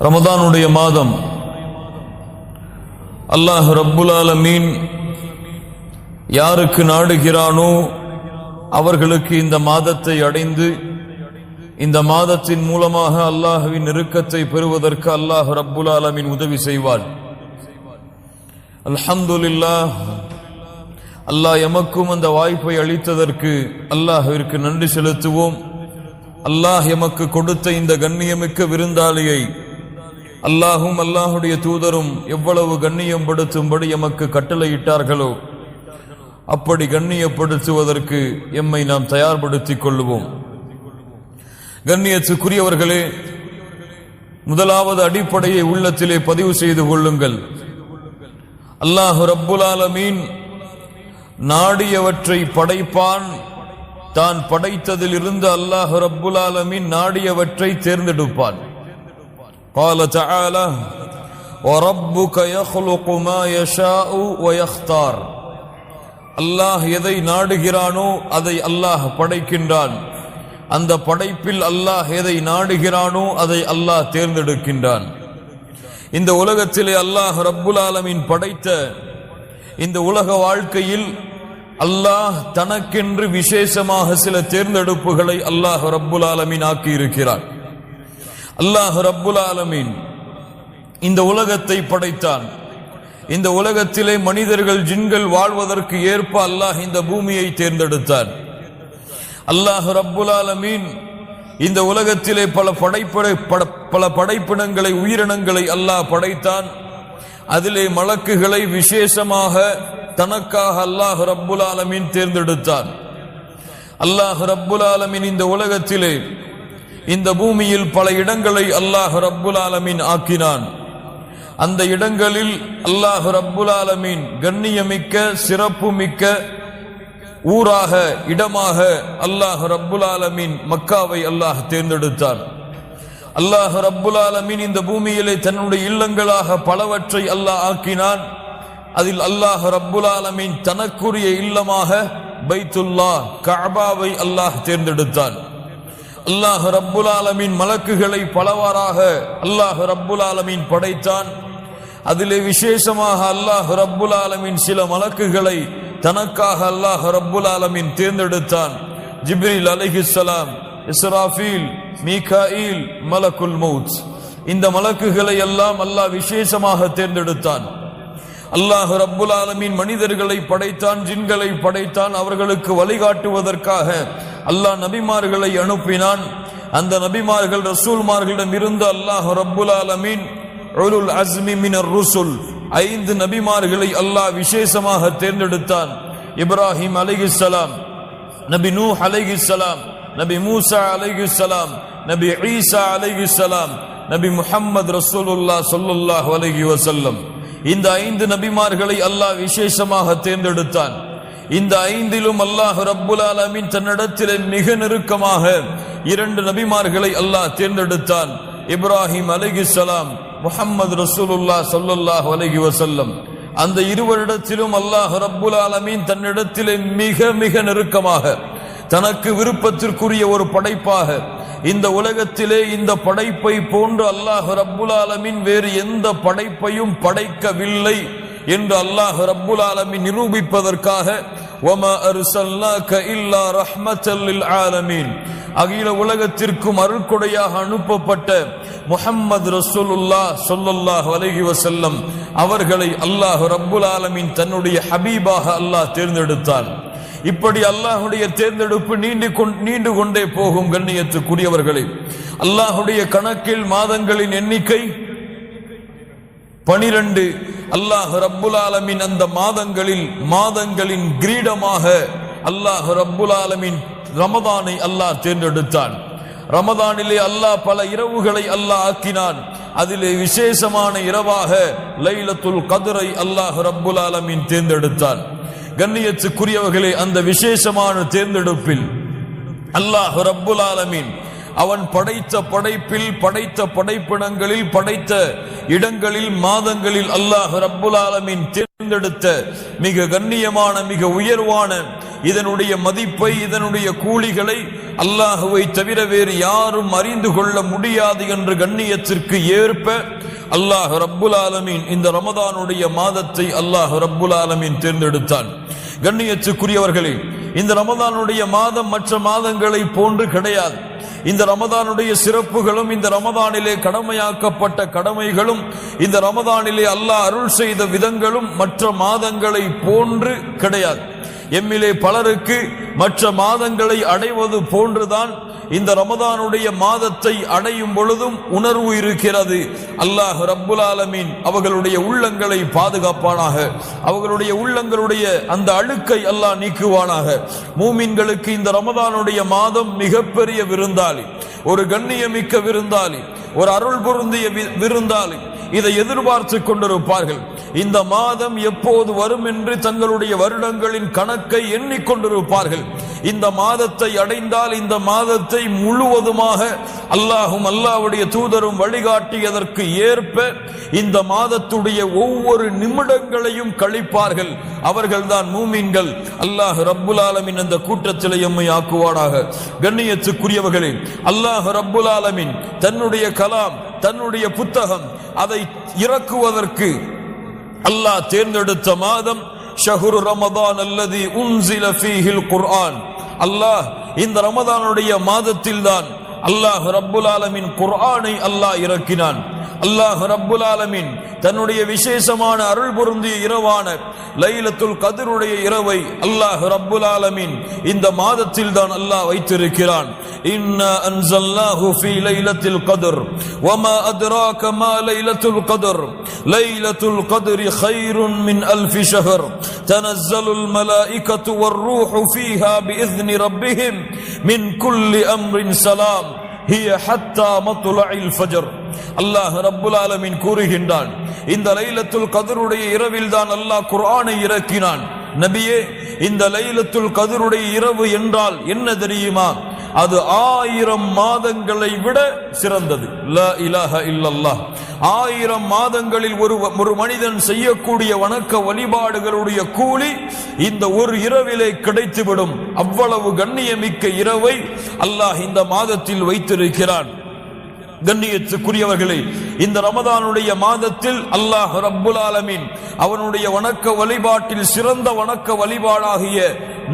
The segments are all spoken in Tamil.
ரமதானுடைய மாதம் அல்லாஹ் ரப்புல் ஆலமீன் யாருக்கு நாடுகிறானோ அவர்களுக்கு இந்த மாதத்தை அடைந்து இந்த மாதத்தின் மூலமாக அல்லாஹ்வின் நெருக்கத்தை பெறுவதற்கு அல்லாஹ் ரப்புல் ஆலமீன் உதவி செய்வார். அல்ஹம்துலில்லாஹ், அல்லாஹ் எமக்கும் அந்த வாய்ப்பை அளித்ததற்கு அல்லாஹ்விற்கு நன்றி செலுத்துவோம். அல்லாஹ் எமக்கு கொடுத்த இந்த கண்ணியமிக்க விருந்தாளியை அல்லாஹும் அல்லாஹுடைய தூதரும் எவ்வளவு கண்ணியப்படுத்தும்படி எமக்கு கட்டளையிட்டார்களோ அப்படி கண்ணியப்படுத்துவதற்கு எம்மை நாம் தயார்படுத்திக் கொள்வோம். கண்ணியத்துக்குரியவர்களே, முதலாவது அடிப்படையை உள்ளத்திலே பதிவு செய்து கொள்ளுங்கள். அல்லாஹ் ரப்புல் ஆலமீன் நாடியவற்றை படைப்பான். தான் படைத்ததில் இருந்து அல்லாஹ் ரப்புல் ஆலமீன் நாடியவற்றை தேர்ந்தெடுப்பான். قال تعالى وربك يخلق ما يشاء ويختار. அல்லாஹ் எதை நாடுகிறானோ அதை அல்லாஹ் படைக்கின்றான். அந்த படைப்பில் அல்லாஹ் எதை நாடுகிறானோ அதை அல்லாஹ் தேர்ந்தெடுக்கின்றான். இந்த உலகத்திலே அல்லாஹ் ரப்புல் ஆலமீன் படைத்த இந்த உலக வாழ்க்கையில் அல்லாஹ் தனக்கென்று விசேஷமாக சில தேர்ந்தெடுப்புகளை அல்லாஹ் ரப்புல் ஆலமீன் ஆக்கி இருக்கிறான். அல்லாஹ் ரப்புல் ஆலமீன் இந்த உலகத்தை படைத்தான். இந்த உலகத்திலே மனிதர்கள் ஜின்கள் வாழ்வதற்கு ஏற்ப அல்லாஹ் இந்த பூமியை தேர்ந்தெடுத்தான். அல்லாஹ் ரப்புல் ஆலமீன் இந்த உலகத்திலே பல படைப்பினங்களை உயிரினங்களை அல்லாஹ் படைத்தான். அதிலே மலக்குகளை விசேஷமாக தனக்காக அல்லாஹ் ரப்புல் ஆலமீன் தேர்ந்தெடுத்தான். அல்லாஹ் ரப்புல் ஆலமீன் இந்த உலகத்திலே இந்த பூமியில் பல இடங்களை அல்லாஹ் ரப்புல் ஆலமீன் ஆக்கினான். அந்த இடங்களில் அல்லாஹ் ரப்புல் ஆலமீன் கண்ணியமிக்க சிறப்புமிக்க ஊராக இடமாக அல்லாஹ் ரப்புல் ஆலமீன் மக்காவை அல்லாஹ் தேர்ந்தெடுத்தான். அல்லாஹ் ரப்புல் ஆலமீன் இந்த பூமியிலே தன்னுடைய இல்லங்களாக பலவற்றை அல்லாஹ் ஆக்கினான். அதில் அல்லாஹ் ரப்புல் ஆலமீன் தனக்குரிய இல்லமாக பைத்துல்லாஹ் கஅபாவை அல்லாஹ் தேர்ந்தெடுத்தான். அல்லாஹ் ரப்புல் ஆலமீன் மலக்குகளை பலவாறாக அல்லாஹ் ரப்புல் ஆலமீன் படைத்தான். அதிலே விசேஷமாக அல்லாஹ் ரப்புல் ஆலமீன் சில மலக்குகளை தனக்காக அல்லாஹ் ரப்புல் ஆலமீன் தேர்ந்தெடுத்தான். ஜிப்ரீல் அலைஹிஸ்ஸலாம், இஸ்ராஃபீல், மீகாயில், மலக்குல் மௌத், இந்த மலக்குகளை எல்லாம் அல்லாஹ் விசேஷமாக தேர்ந்தெடுத்தான். அல்லாஹ் ரப்புல் ஆலமீன் மனிதர்களை படைத்தான், ஜின்களை படைத்தான். அவர்களுக்கு வழிகாட்டுவதற்காக அல்லாஹ் நபிமார்களை அனுப்பினான். அந்த நபிமார்கள் ரசூல்மார்களிடம் இருந்து அல்லாஹ் ரப்புல் ஆலமீன் உலுல் அஸ்மி மினர் ருசுல் 5 நபிமார்களை அல்லாஹ் விசேஷமாக தேர்ந்தெடுத்தான். இப்ராஹிம் அலைஹிஸ்ஸலாம், நபி நூஹ் அலைஹிஸ்ஸலாம், நபி மூசா அலைஹிஸ்ஸலாம், நபி ஈசா அலைஹிஸ்ஸலாம், நபி முஹம்மது ரசூலுல்லாஹ் ஸல்லல்லாஹு அலைஹி வஸல்லம். இந்த 5 நபிமார்களை அல்லாஹ் விசேஷமாக தேர்ந்தெடுத்தான். இந்த 5லும் அல்லாஹ் ரப்புல் ஆலமீன் தன்னிடத்திலே மிக நெருக்கமாக 2 நபிமார்களை அல்லாஹ் தேர்ந்தெடுத்தான். இப்ராஹிம் அலைஹிஸ்ஸலாம், முஹம்மது ரசூலுல்லாஹ் ஸல்லல்லாஹு அலைஹி வஸல்லம். அந்த இருவரிடத்திலும் அல்லாஹ் ரப்புல் ஆலமீன் தன்னிடத்திலே மிக மிக நெருக்கமாக தனக்கு விருப்பத்திற்குரிய ஒரு படைப்பாக இந்த உலகத்திலே இந்த படைப்பை போன்று அல்லாஹ் ரப்புல் ஆலமீன் வேறு எந்த படைப்பையும் படைக்கவில்லை என்று அல்லாஹ் ரப்புல் ஆலமீன் நிரூபிப்பதற்காக வமா அர்ஸல்னாக இல்லா ரஹ்மத்தல் லில் ஆலமீன், அகில உலகத்திற்கும் அருள்கொடையாக அனுப்பப்பட்ட முஹம்மது ரசூலுல்லாஹ் ஸல்லல்லாஹு அலைஹி வஸல்லம் அவர்களை அல்லாஹ் ரப்புல் ஆலமீன் தன்னுடைய ஹபீபாக அல்லாஹ் தேர்ந்தெடுத்தான். இப்படி அல்லாஹுடைய தேர்ந்தெடுப்பு நீண்டு கொண்டே போகும். கண்ணியத்துக்குரியவர்களே, அல்லாஹுடைய கணக்கில் மாதங்களின் எண்ணிக்கை 12. அல்லாஹ் ரப்புல் ஆலமீன் அந்த மாதங்களின் கிரீடமாக அல்லாஹ் ரப்புல் ஆலமீன் ரமதானை அல்லாஹ் தேர்ந்தெடுத்தான். ரமதானிலே அல்லாஹ் பல இரவுகளை அல்லாஹ் ஆக்கினான். அதிலே விசேஷமான இரவாக லைலத்துல் கத்ரை அல்லாஹ் ரப்புல் ஆலமீன் தேர்ந்தெடுத்தான். கண்ணியத்துக்குரியவர்களே, அந்த விசேஷமான தேர்ந்தெடுப்பில் அல்லாஹ் ரப்புல் ஆலமீன் அவன் படைத்த படைப்பில், படைத்த படைப்பிடங்களில், படைத்த இடங்களில், மாதங்களில் அல்லாஹ் ரப்புல் ஆலமீன் தேர்ந்தெடுத்த மிக கண்ணியமான, மிக உயர்வான இதனுடைய மதிப்பை, இதனுடைய கூலிகளை அல்லாஹுவை தவிர வேறு யாரும் அறிந்து கொள்ள முடியாது என்ற கண்ணியத்திற்கு ஏற்ப அல்லாஹ் ரப்புல் ஆலமீன் இந்த ரமதானுடைய மாதத்தை அல்லாஹ் ரப்புல் ஆலமீன் தேர்ந்தெடுத்தான். கண்ணியத்துக்குரியவர்களே, இந்த ரமதானுடைய மாதம் மற்ற மாதங்களை போன்று கிடையாது. இந்த ரமதானுடைய சிறப்புகளும், இந்த ரமதானிலே கடமையாக்கப்பட்ட கடமைகளும், இந்த ரமதானிலே அல்லாஹ் அருள் செய்த விதங்களும் மற்ற மாதங்களை போன்று கிடையாது. எம்மிலே பலருக்கு மற்ற மாதங்களை அடைவது போன்றுதான் இந்த ரமதானுடைய மாதத்தை அடையும் பொழுதும் உணர்வு இருக்கிறது. அல்லாஹ் ரப்புல் ஆலமீன் அவர்களுடைய உள்ளங்களை பாதுகாப்பானாக, அவர்களுடைய உள்ளங்களுடைய அந்த அழுக்கை அல்லாஹ் நீக்குவானாக. மூமின்களுக்கு இந்த ரமதானுடைய மாதம் மிகப்பெரிய விருந்தாளி, ஒரு கண்ணியமிக்க விருந்தாளி, ஒரு அருள் பொருந்திய விருந்தாளி. இதை எதிர்பார்த்து கொண்டிருப்பார்கள். இந்த மாதம் எப்போது வரும் என்று தங்களுடைய வருடங்களின் கணக்கை எண்ணிக்கொண்டிருப்பார்கள். இந்த மாதத்தை அடைந்தால் இந்த மாதத்தை முழுவதுமாக அல்லாஹும் அல்லாஹ்வுடைய தூதரும் வழிகாட்டியதற்கு ஏற்ப இந்த மாதத்துடைய ஒவ்வொரு நிமிடங்களையும் கழிப்பார்கள். அவர்கள்தான் மூமின்கள். அல்லாஹ் ரப்புல் ஆலமீன் அந்த கூட்டத்திலே எம்மை ஆக்குவானாக. கண்ணியத்துக்குரியவர்களே, அல்லாஹ் ரப்புல் ஆலமீன் தன்னுடைய கலாம், தன்னுடைய புத்தகம் அதை இறக்குவதற்கு அல்லாஹ் தேர்ந்தெடுத்த மாதம் ஷஹ்ரு ரமதான் அல்லதி உன்சில ஃபீஹில் குர்ஆன். அல்லாஹ் இந்த ரமதானுடைய மாதத்தில் தான் அல்லாஹ் ரப்புல் ஆலமீன் குர்ஆனை அல்லாஹ் இறக்கினான். அல்லாஹ் ரப்புல் ஆலமீன் தன்னுடைய விசேஷமான அருள் பொருந்திய இரவான லைலத்துல் கத்ருடைய இரவை அல்லாஹ் ரப்புல் ஆலமீன் இந்த மாதத்தில் தான் அல்லாஹ் வைத்திருக்கிறான். இன்னா அன்ஸல்னாஹு ஃபீ லைலத்தில் கத்ர் வமா அத்ராக மா லைலத்துல் கத்ர் லைலத்துல் கத்ரி கைருன் மின் அல்ஃபி ஷஹர் தனஸ்ஸலுல் மலாயிகத்து வர்ரூஹு ஃபீஹா பிஇذن ரப்பிஹிம் மின் குல்லி அம்ரின் ஸலாம் ஹிய ஹத்தா மத்லஇல் ஃபஜர். அல்லாஹ் ரப்புல் ஆலமீன் கூறுகின்றான், இந்த லைலத்துல் கத்ருடைய இரவில் தான் அல்லாஹ் குர்ஆனை இறக்கினான். நபியே, இந்த லைலத்துல் கத்ருடைய இரவு என்றால் என்ன தெரியுமா? அது 1000 மாதங்களை விட சிறந்தது. லா இலாஹ இல்லல்லாஹ். 1000 மாதங்களில் ஒரு மனிதன் செய்யக்கூடிய வணக்க வழிபாடுகளுடைய கூலி இந்த ஒரு இரவிலே கிடைத்துவிடும். அவ்வளவு கண்ணியமிக்க இரவை அல்லாஹ் இந்த மாதத்தில் வைத்திருக்கிறான். கண்ணியத்துக்குரியவர்களே, இந்த ரமதானுடைய மாதத்தில் அல்லாஹ் ரப்புல் ஆலமீன் அவனுடைய வணக்க வழிபாட்டில் சிறந்த வணக்க வழிபாடாகிய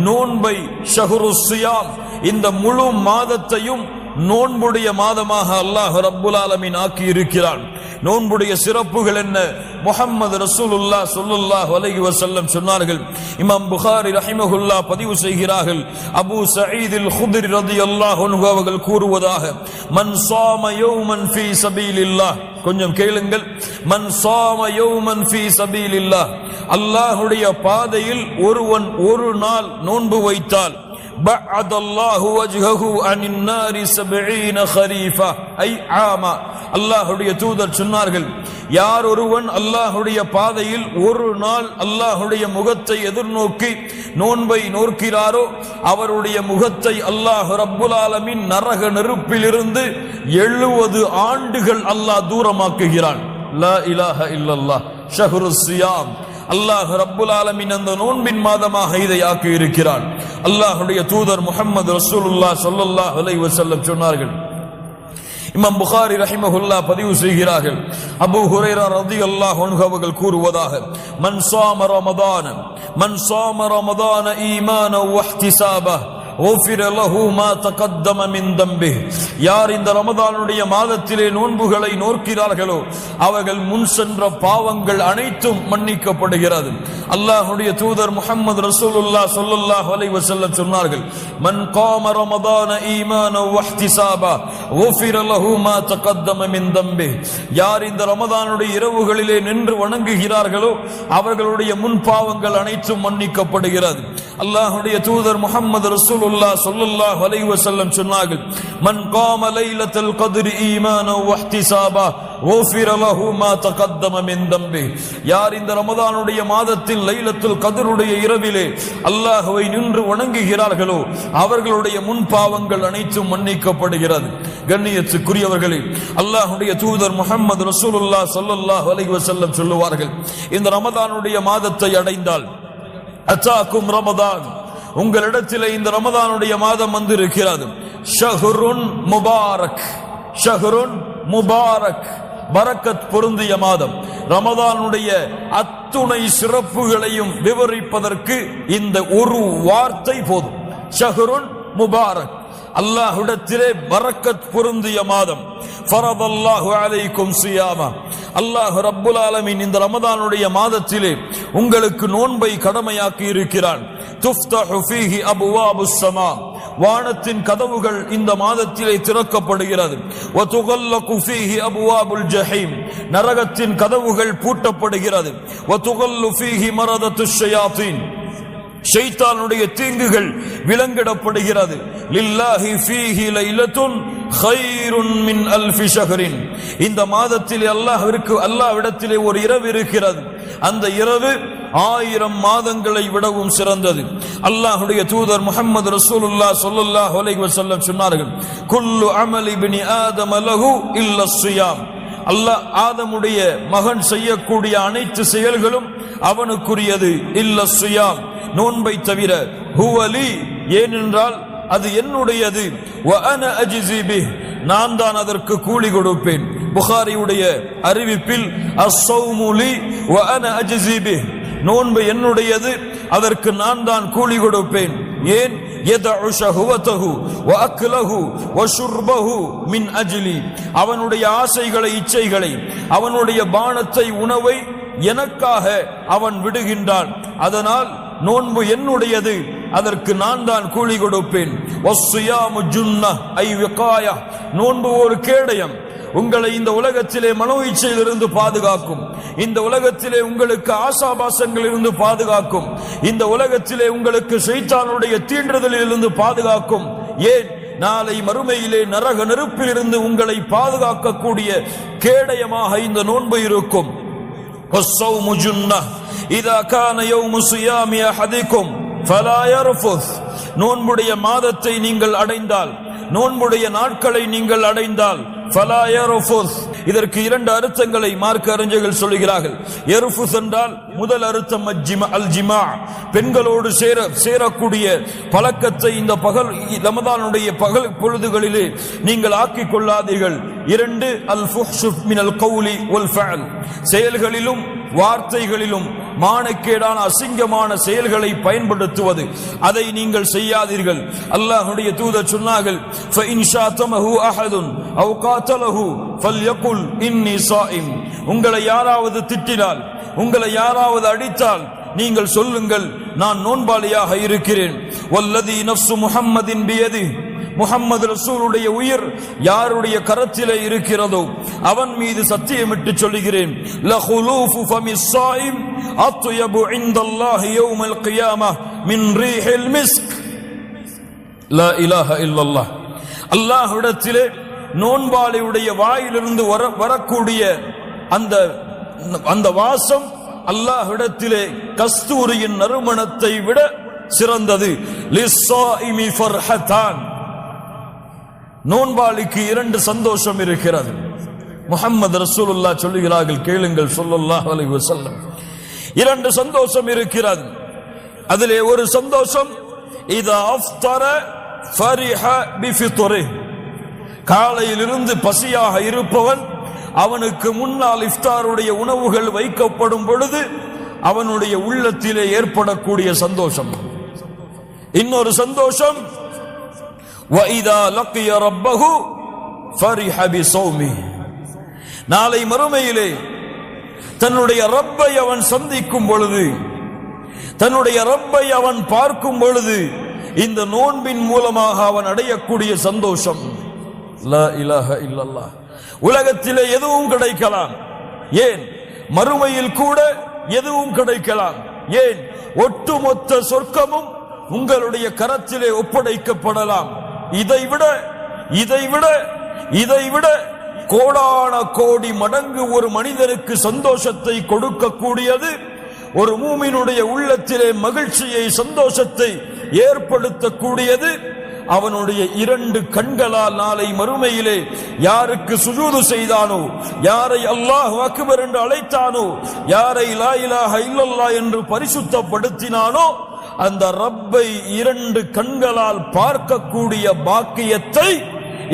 நோன்பை, ஷஹ்ரு ஸியாம், இந்த முழு மாதத்தையும் நோன்புடைய மாதமாக அல்லாஹ் ரப்புல் ஆலமீன் ஆக்கி இருக்கிறான். நோன்புடைய சிறப்புகள் என்ன? முஹம்மது ரசூலுல்லாஹ் ஸல்லல்லாஹு அலைஹி வஸல்லம் சொன்னார்கள். இமாம் புகாரி ரஹிமஹுல்லாஹ் பதிவு செய்கிறார்கள். அபூ சயீதுல் குத்ரி ரலியல்லாஹு அன்ஹு அவர்கள் கூறுவதாக, மன் ஸாம யௌமன் ஃபீ சபீலில்லாஹ், கொஞ்சம் கேளுங்கள், மன் ஸாம யௌமன் ஃபீ சபீலில்லாஹ், அல்லாஹ்வுடைய பாதையில் ஒருவன் ஒரு நாள் நோன்பு வைத்தால் பஅதல்லாஹு வஜ்ஹஹு அனின் நாரி 70 கரீஃபா ஐ ஆமா. அல்லாஹ்வுடைய தூதர் சொன்னார்கள், யார் ஒருவன் அல்லாஹ்வுடைய பாதையில் ஒரு நாள் அல்லாஹ்வுடைய முகத்தை எதிர்நோக்கி நோன்பை நோக்கிறாரோ அவருடைய முகத்தை அல்லாஹ் ரப்புல் ஆலமீன் நரக நெருப்பிலிருந்து 70 ஆண்டுகள் அல்லாஹ் தூரமாக்குகிறான். லா இலாஹ இல்லல்லாஹ். ஷஹ்ரு ஸியாம், அல்லாஹ் ரப்புல் ஆலமீன் அந்த நோன்பின் மாதமாக இதை ஆக்கி இருக்கிறான். அல்லாஹ்வுடைய தூதர் முஹம்மது ரசூலுல்லாஹ் ஸல்லல்லாஹு அலைஹி வஸல்லம் சொன்னார்கள். இமாம் புகாரி ரஹிமஹுல்லாஹ் பதிவு செய்கிறார்கள். அபூ ஹுரைரா ரலியல்லாஹு அன்ஹு அவர்கள் கூறுவதாக, மன் ஸாம ரமதான ஈமானன் வ இஹ்திசாபன் غفر له ما تقدم من ذنبه. யார் இந்த ரமதானுடைய மாதத்திலே நோன்புகளை நோக்கிறார்களோ அவர்கள் முன் சென்ற பாவங்கள் அனைத்தும் மன்னிக்கப்படுகிறது. அல்லாஹ்வுடைய தூதர் முஹம்மது ரசூலுல்லாஹ் ஸல்லல்லாஹு அலைஹி வஸல்லம் சொன்னார்கள், மன் காம ரமதான ஈமானன் வ இஹ்திசாபன் غفر له ما تقدم من ذنبه. யார் இந்த ரமதானுடைய இரவுகளிலே நின்று வணங்குகிறார்களோ அவர்களுடைய முன் பாவங்கள் அனைத்தும் மன்னிக்கப்படுகிறது. அல்லாஹ்வுடைய தூதர் முஹம்மது ரசூல் ரசூலுல்லாஹ் ஸல்லல்லாஹு அலைஹி வஸல்லம் சொன்னார்கள், மன் காம லைலத்துல் கத்ரி ஈமானன் வ இஹ்திசாபா குஃபிர லஹு மா தகத்தம மின் தம்பி. யார் இந்த ரமதானுடைய மாதத்தில் லைலத்துல் கத்ருடைய இரவிலே அல்லாஹ்வை நின்று வணங்குகிறார்களோ அவர்களுடைய முன் பாவங்கள் அனைத்தும் மன்னிக்கப்படுகிறது. கண்ணியத்துக்குரியவர்களே, அல்லாஹ்வுடைய தூதர் முஹம்மது ரசூலுல்லாஹ் ஸல்லல்லாஹு அலைஹி வஸல்லம் சொல்லுவார்கள், இந்த ரமதானுடைய மாதத்தை அடைந்தால் அத்தாக்கும் ரமதான், உங்களிடத்திலே இந்த ரமதானுடைய மாதம் வந்திருக்கிறது. ஷஹ்ருன் முபாரக், ஷஹ்ருன் முபாரக், பரக்கத் பொருந்திய மாதம். ரமதானுடைய அத்துணை சிறப்புகளையும் விவரிப்பதற்கு இந்த ஒரு வார்த்தை போதும். ஷஹ்ருன் முபாரக், அல்லாஹ்விடத்திலே பரக்கத் பொருந்திய மாதம். ஃபரதல்லாஹு அலைக்கும் சியாமா, அல்லாஹ் ரப்புல் ஆலமீன் இந்த ரமதானுடைய மாதத்திலே உங்களுக்கு நோன்பை கடமையாக்கி இருக்கிறான். துஃப்தஹு ஃபீஹி அப்வாபுஸ் ஸமா, வானத்தின் கதவுகள் இந்த மாதத்திலே திறக்கப்படுகிறது. வ துகல்லகு ஃபீஹி அப்வாபுல் ஜஹீம், நரகத்தின் கதவுகள் பூட்டப்படுகிறது. வ துகல்லு ஃபீஹி மரதத்துஷ் ஷயாத்தீன், ஷைத்தானுடைய தீங்குகள் விலங்கிடப்படுகிறது. லில்லாஹி ஃபீஹி லைலத்துன் கைருன் மின் அல்ஃபி ஷஹரின், இந்த மாதத்திலே அல்லாஹ்விடத்திலே ஒரு இரவு இருக்கிறது. அந்த இரவு 1000 மாதங்களை விடவும் சிறந்தது. அல்லாஹ்வுடைய தூதர் முஹம்மது ரசூலுல்லாஹ் ஸல்லல்லாஹு அலைஹி வஸல்லம் சொன்னார்கள், குல்லு அமலி இப்னி ஆதம லஹு இல்லா ஸியாம், அல்லாஹ் ஆதமுடைய மகன் செய்யக்கூடிய அனைத்து செயல்களும் அவனுக்குரியது. இல்லா ஸியாம், நோன்பை தவிர. ஹுவலி, ஏனென்றால் அது என்னுடையது. வ அன அஜ்ஸி பிஹ், நான் தான் அதற்கு கூலி கொடுப்பேன். புகாரியுடைய அறிவிப்பில் அஸ்ஸௌமு லி வ அன அஜ்ஸி பிஹ், நோன்பு என்னுடையது, அதற்கு நான் தான் கூலி கொடுப்பேன். ஏன்? யதஉ ஷஹவதஹு வ அக்லஹு வ ஷுர்பஹு மின் அஜ்லி, அவனுடைய ஆசைகளை, இச்சைகளை, அவனுடைய பானத்தை, உணவை எனக்காக அவன் விடுகின்றான். அதனால் நோன்பு என்னுடையது, அதற்கு நான் தான் கூலி கொடுப்பேன். வஸ்ஸியாமு ஜுன்னஹ் ஐ விகாயா, நோன்பு ஒரு கேடயம், உங்களை இந்த உலகத்திலே மனோ இச்சையிலிருந்து பாதுகாக்கும். இந்த உலகத்திலே உங்களுக்கு ஆசாபாசங்களில் இருந்து பாதுகாக்கும். இந்த உலகத்திலே உங்களுக்கு ஷைத்தானுடைய தீண்டுதலிலிருந்து பாதுகாக்கும். ஏன்? நாளை மறுமையிலே நரக நெருப்பில் இருந்து உங்களை பாதுகாக்கக்கூடிய கேடயமாக இந்த நோன்பு இருக்கும். வஸ்ஸௌமு ஜுன்னஹ் இதா கான யௌமு ஸியாமி அஹதிக்கும் ஃபலா யர்ஃபுஸ், நோன்புடைய மாதத்தை நீங்கள் அடைந்தால், நோன்புடைய நாட்களை நீங்கள் அடைந்தால், ஃபலா யர்ஃபுஸ், இதற்கு 2 அர்த்தங்களை மார்க்க அறிஞர்கள் சொல்கிறார்கள். யர்ஃபுஸ் என்றால் முதல் அர்த்தம் அல் ஜிமா, பெண்களோடு சேரக்கூடிய பழக்கத்தை இந்த பகல் ரமதானுடைய பகல் பொழுதுகளிலே நீங்கள் ஆக்கிக் கொள்ளாதீர்கள். 2 அல் ஃபுஹ்ஷு மினல் கௌலி வல் ஃபஅல், செயல்களிலும் வார்த்தைகளிலும் மானக்கேடான அசிங்கமான செயல்களை பயன்படுத்துவது, அதை நீங்கள் செய்யாதீர்கள். அல்லாஹ்வுடைய தூதர் சொன்னார்கள், ஃபஇன் ஷாதமஹு அஹதுன் அவ் காதலஹு ஃபல்யகுல் இன்னி ஸாயிம், உங்களை யாராவது திட்டினால், உங்களை யாராவது அடித்தால் நீங்கள் சொல்லுங்கள், நான் நோன்பாளியாக இருக்கிறேன். வல்லதி நஃப்சு முஹம்மதின் பியதி, முஹம்மது ரசூலுடைய உயிர் யாருடைய கரத்திலே இருக்கிறதோ அவன் மீது சத்தியமிட்டு சொல்லுகிறேன், லஹுலூஃபு ஃபமிஸ் ஸாயிம் அத்யபு இன்தல்லாஹி யௌமல் கியாமஹ் மின் ரீஹில் மிஸ்க். லா இலாஹ இல்லல்லாஹ், அல்லாஹ்விடத்திலே நோன்பாளியுடைய வாயிலிருந்து வரக்கூடிய அந்த வாசம் அல்லாஹ்விடத்திலே கஸ்தூரியின் நறுமணத்தை விட சிறந்தது. லிஸ்ஸாயிமி ஃபர்ஹதான், நோன்பாளிக்கு 2 சந்தோஷம் இருக்கிறது. முஹம்மது ரசூலுல்லாஹ் சொல்லுகிறார்கள், கேளுங்கள் ஸல்லல்லாஹு அலைஹி வஸல்லம், 2 சந்தோஷம் இருக்கிறது. அதிலே ஒரு சந்தோஷம், இதா அஃப்தர ஃபரிஹ பிஃபித்ரிஹ், காலையிலிருந்து பசியாக இருப்பவன் அவனுக்கு முன்னால் இஃப்தாருடைய உணவுகள் வைக்கப்படும் பொழுது அவனுடைய உள்ளத்திலே ஏற்படக்கூடிய சந்தோஷம். இன்னொரு சந்தோஷம், وَإِذَا لَقِيَ رَبَّهُ فَرِحَ بِصَوْمِهِ, நாளை மறுமையிலே தன்னுடைய ரப்பை அவன் சந்திக்கும் பொழுது, தன்னுடைய ரப்பை அவன் பார்க்கும் பொழுது, இந்த நோன்பின் மூலமாக அவன் அடையக்கூடிய சந்தோஷம். லா இலாஹ இல்லல்லாஹ். உலகத்திலே எதுவும் கிடைக்கலாம், ஏன் மறுமையில் கூட எதுவும் கிடைக்கலாம். ஏன்? ஒட்டுமொத்த சொர்க்கமும் உங்களுடைய கரத்திலே ஒப்படைக்கப்படலாம். இதைவிட கோடான கோடி மடங்கு ஒரு மனிதனுக்கு சந்தோஷத்தை கொடுக்கக்கூடியது, ஒரு மூமினுடைய உள்ளத்திலே மகிழ்ச்சியை சந்தோஷத்தை ஏற்படுத்தக்கூடியது அவனுடைய 2 கண்களால் நாளை மறுமையிலே யாருக்கு சுஜூது செய்தானோ, யாரை அல்லாஹ் அக்பர் என்று அழைத்தானோ, யாரை லா இலாஹ இல்லல்லாஹ் என்று பரிசுத்தப்படுத்தினானோ அந்த ரப்பை 2 கண்களால் பார்க்கக்கூடிய பாக்கியத்தை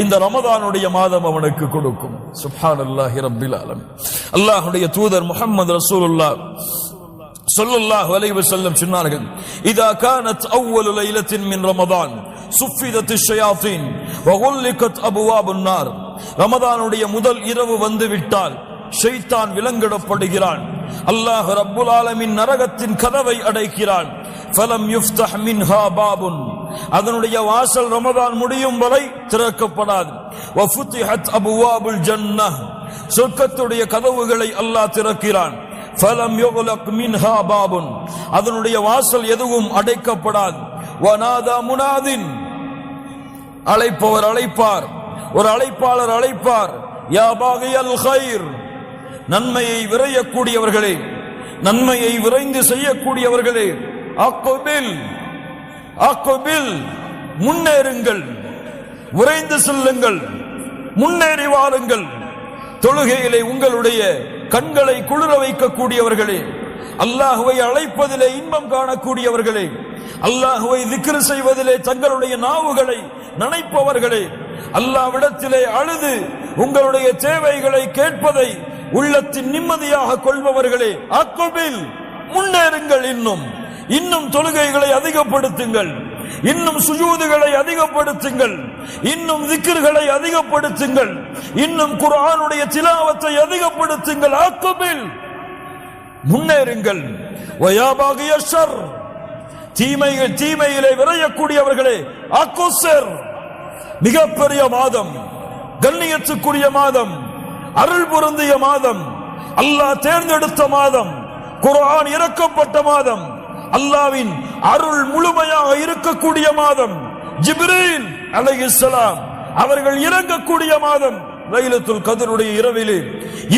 இந்த ரமதானுடைய மாதம் அவனுக்கு கொடுக்கும். சுப்ஹானல்லாஹி ரப்பில் ஆலமீன். அல்லாஹ்வுடைய தூதர் முஹம்மது ரசூலுல்லாஹ் ஸல்லல்லாஹு அலைஹி வஸல்லம் சொன்னார்கள், இதா கானத் அவ்வலு லைலத்தின் மின் ரமதான் சுஃபிதத் ஷயாத்தீன் வ குல்லிகத் அபுவாபுன் நார். ரமதானுடைய முதல் இரவு வந்து விட்டால் ஷைத்தான் விலங்கிடப்படுகிறான். அல்லாஹ் ரப்புல் ஆலமீன் நரகத்தின் கதவை அடைக்கிறான். ஃபலம் யுஃப்தஹ் மின்ஹா பாபுன், அதனுடைய வாசல் ரமதான் முடியும் வரை திறக்கப்படாது. வ ஃபுத்திஹத் அபுவாபுல் ஜன்னஹ், சொர்க்கத்துடைய கதவுகளை அல்லாஹ் திறக்கிறான். ஃபலம் யுக்லக் மின்ஹா பாபுன், அதனுடைய வாசல் எதுவும் அடைக்கப்படாது. வநாதா முனாதின், அழைப்பவர் அழைப்பார், ஒரு அழைப்பாளர் அழைப்பார், யா பாகியல் கைர், நன்மையை விரையக்கூடியவர்களே, நன்மையை விரைந்து செய்யக்கூடியவர்களே, அக்பில் அக்பில், முன்னேறுங்கள், விரைந்து செல்லுங்கள், முன்னேறி வாருங்கள். தொழுகையிலே உங்களுடைய கண்களை குளிர வைக்கக்கூடியவர்களே, அல்லாஹுவை அழைப்பதிலே இன்பம் காணக்கூடியவர்களே, அல்லாஹுவை திக்ர் செய்வதிலே தங்களுடைய நாவுகளை நனைப்பவர்களே, அல்லாஹ்விடத்திலே அழுது உங்களுடைய தேவைகளை கேட்பதை உள்ளத்தின் நிம்மதியாக கொள்பவர்களே, அக்பில், முன்னேறுங்கள், இன்னும் தொழுகைகளை அதிகப்படுத்துங்கள், இன்னும் சுஜூதுகளை அதிகப்படுத்துங்கள், இன்னும் திக்ர்களை அதிகப்படுத்துங்கள், இன்னும் குர்ஆனுடைய திலாவத்தை அதிகப்படுத்துங்கள். அக்பில், முன்னேறுங்கள். வயா பாகிய ஷர், தீமையிலே விரையக்கூடியவர்களே, அக்குஸர், மிகப்பெரிய மாதம், கண்ணியத்துக்குரிய மாதம், அருள் பொருந்திய மாதம், அல்லாஹ் தேர்ந்தெடுத்த மாதம், குர்ஆன் இறக்கப்பட்ட மாதம், அல்லாஹ்வின் அருள் முழுமையாக இருக்கக்கூடிய மாதம், ஜிப்ரீல் அலைஹிஸ்ஸலாம் அவர்கள் இறங்கக்கூடிய மாதம், லைலத்துல் கத்ருடைய இரவிலே.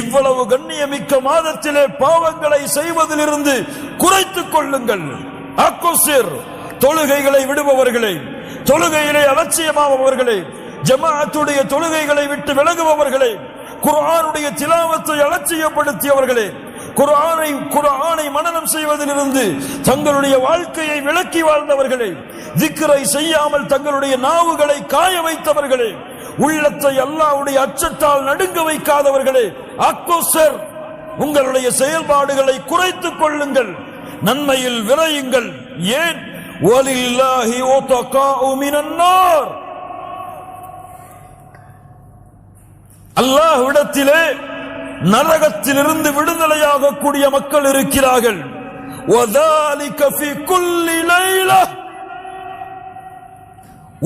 இவ்வளவு கண்ணியமிக்க மாதத்திலே பாவங்களை செய்வதிலிருந்து குறைத்துக் கொள்ளுங்கள். அக்குஸர், தொழுகைகளை விடுபவர்களே, தொழுகையிலே அலட்சியமாபவர்களே, ஜமாஅத்துடைய தொழுகைகளை விட்டு விலகுபவர்களே, குர்ஆனுடைய திலாவத்தை அலட்சியப்படுத்தியவர்களே, குர்ஆனை மனனம் செய்வதிலிருந்து தங்களுடைய வாழ்க்கையை விலக்கி வாழ்ந்தவர்களே, திக்ரை செய்யாமல் தங்களுடைய நாவுகளை காய வைத்தவர்களே, உள்ளத்தை அல்லாஹ்வுடைய அச்சத்தால் நடுங்க வைக்காதவர்களே, அக்குஸர், உங்களுடைய செயல்பாடுகளை குறைத்துக் கொள்ளுங்கள், நன்மையில் விரையுங்கள். ஏன்? வலில்லாஹி உதகாஉ மினன் நார், அல்லாஹ்விடத்திலே நரகத்திலிருந்து விடுதலையாக கூடிய மக்கள் இருக்கிறார்கள். வதாலிக ஃபீ குல்லி லைலா,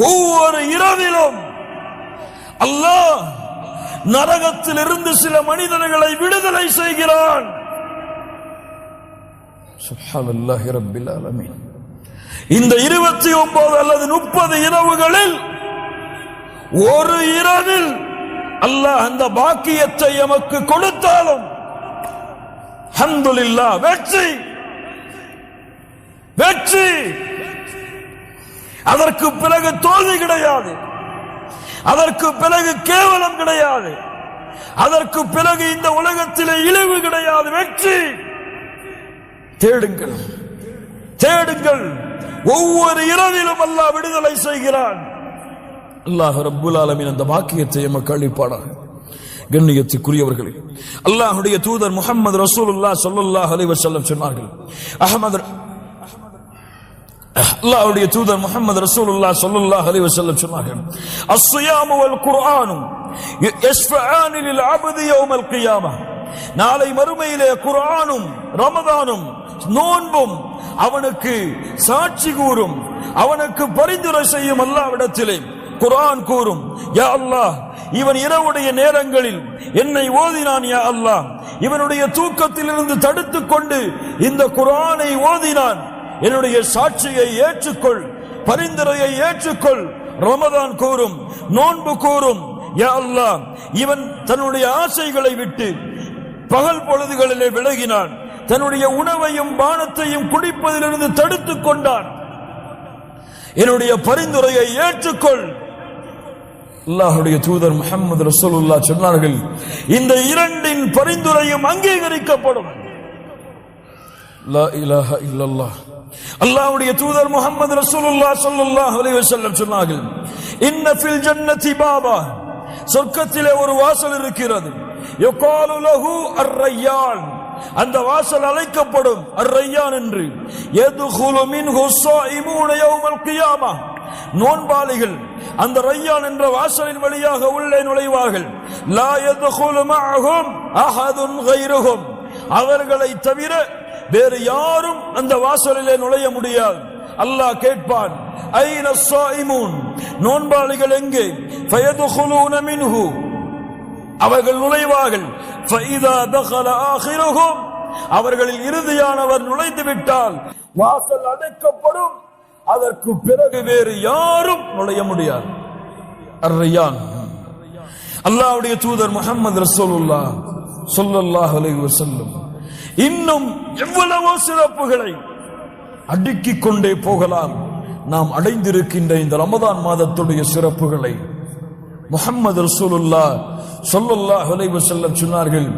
ஒவ்வொரு இரவிலும் அல்லாஹ் நரகத்திலிருந்து சில மனிதர்களை விடுதலை செய்கிறான். சுப்ஹானல்லாஹி ரப்பில் ஆலமீன். இந்த 29 அல்லது 30 இரவுகளில் ஒரு இரவில் அல்லாஹ் அந்த பாக்கியத்தை எமக்கு கொடுத்தாலும் அல்ஹம்துலில்லாஹ், வெற்றி வெற்றி. அதற்கு பிறகு தோல்வி கிடையாது, அதற்கு பிறகு கேவலம் கிடையாது, அதற்கு பிறகு இந்த உலகத்திலே இழிவு கிடையாது. வெற்றி. தேடுங்கள், தேடுங்கள். ஒவ்வொரு இரவிலும் அல்லாஹ் விடுதலை செய்கிறான். அல்லாஹ் ரப்புல் ஆலமீன் அந்த பாக்கியத்தை எமக்கு அளிப்பானாக. கண்ணியத்துக்குரியவர்களே, அல்லாஹ்வுடைய தூதர் முஹம்மது ரசூலுல்லாஹ் ஸல்லல்லாஹு அலைஹி வஸல்லம் சொன்னார்கள், அல்லாஹ்வுடைய தூதர் முஹம்மது ரசூலுல்லாஹ் ஸல்லல்லாஹு அலைஹி வஸல்லம் சொன்னார்கள், அஸ்ஸியாமு வல் குர்ஆனு யஸ்ஃபஆனி லில் அப்தி யௌமல் கியாமஹ். நாளை மறுமையிலே குர்ஆனும் ரமதானும் நோன்பும் அவனுக்கு சாட்சி கூறும், அவனுக்கு பரிந்துரை செய்யும். அல்லாஹ்விடத்திலே குர்ஆன் கூறும், யா அல்லாஹ், இவன் இரவுடைய நேரங்களில் என்னை ஓதினான், யா அல்லாஹ், இவனுடைய தூக்கத்திலிருந்து தடுத்துக் கொண்டு இந்த குர்ஆனை ஓதினான், என்னுடைய சாட்சியை ஏற்றுக்கொள், பரிந்துரையை ஏற்றுக்கொள். ரமதான் கூறும், நோன்பு கூறும், யா அல்லாஹ் இவன் தன்னுடைய ஆசைகளை விட்டு பகல் பொழுதுகளிலே விலகினான், தன்னுடைய உணவையும் பானத்தையும் குடிப்பதிலிருந்து தடுத்துக் கொண்டான், என்னுடைய பரிந்துரையை ஏற்றுக்கொள். அல்லாஹ்வுடைய தூதர் முஹம்மது ரசூலுல்லாஹ் சொன்னார்கள், இந்த இரண்டின் பரிந்துரையும் அங்கீகரிக்கப்படும். லா இலாஹ இல்லல்லாஹ். அல்லாஹ்வுடைய தூதர் முஹம்மது ரசூலுல்லாஹ் ஸல்லல்லாஹு அலைஹி வஸல்லம் சொன்னார்கள், இன்ன ஃபில் ஜன்னதி பாபா, சொர்க்கத்திலே ஒரு வாசல் இருக்கிறது, யகாலு லஹு அர்-ரையான், அந்த வாசல் அழைக்கப்படும் அர்-ரையான் என்று. யதுகுலு மின்ஹு ஸாயிமூன யௌமல் கியாமah, நோன்பாளிகள் அந்த ரையான் என்ற வாசலின் வழியாக உள்ளே நுழைவார்கள். லா யதுகுலு மஅஹும் அஹதுன் கைருஹும், அவர்களை தவிர வேறு யாரும் அந்த வாசலிலே நுழைய முடியாது. அல்லாஹ் கேட்பான், ஐன ஸாயிமூன், நோன்பாளிகள் எங்கே? ஃபயதுகுலூன மின்ஹு, அவர்கள் நுழைவார்கள். ஃபஇதா தகல ஆகிருஹும், அவர்களில் இறுதியானவர் நுழைந்து விட்டால் வாசல் அடைக்கப்படும், அதற்கு பிறகு வேறு யாரும் நுழைய முடியாது. அர்-ரையான். அல்லாஹ்வுடைய தூதர் முஹம்மது ரசூலுல்லாஹ் ஸல்லல்லாஹு அலைஹி வஸல்லம் இன்னும் எவ்வளவோ சிறப்புகளை அடுக்கிக் கொண்டே போகலாம். நாம் அடைந்திருக்கின்ற இந்த ரமதான் மாதத்துடைய சிறப்புகளை முஹம்மது ரசூலுல்லாஹ் ஸல்லல்லாஹு அலைஹி வஸல்லம் சொன்னார்கள்,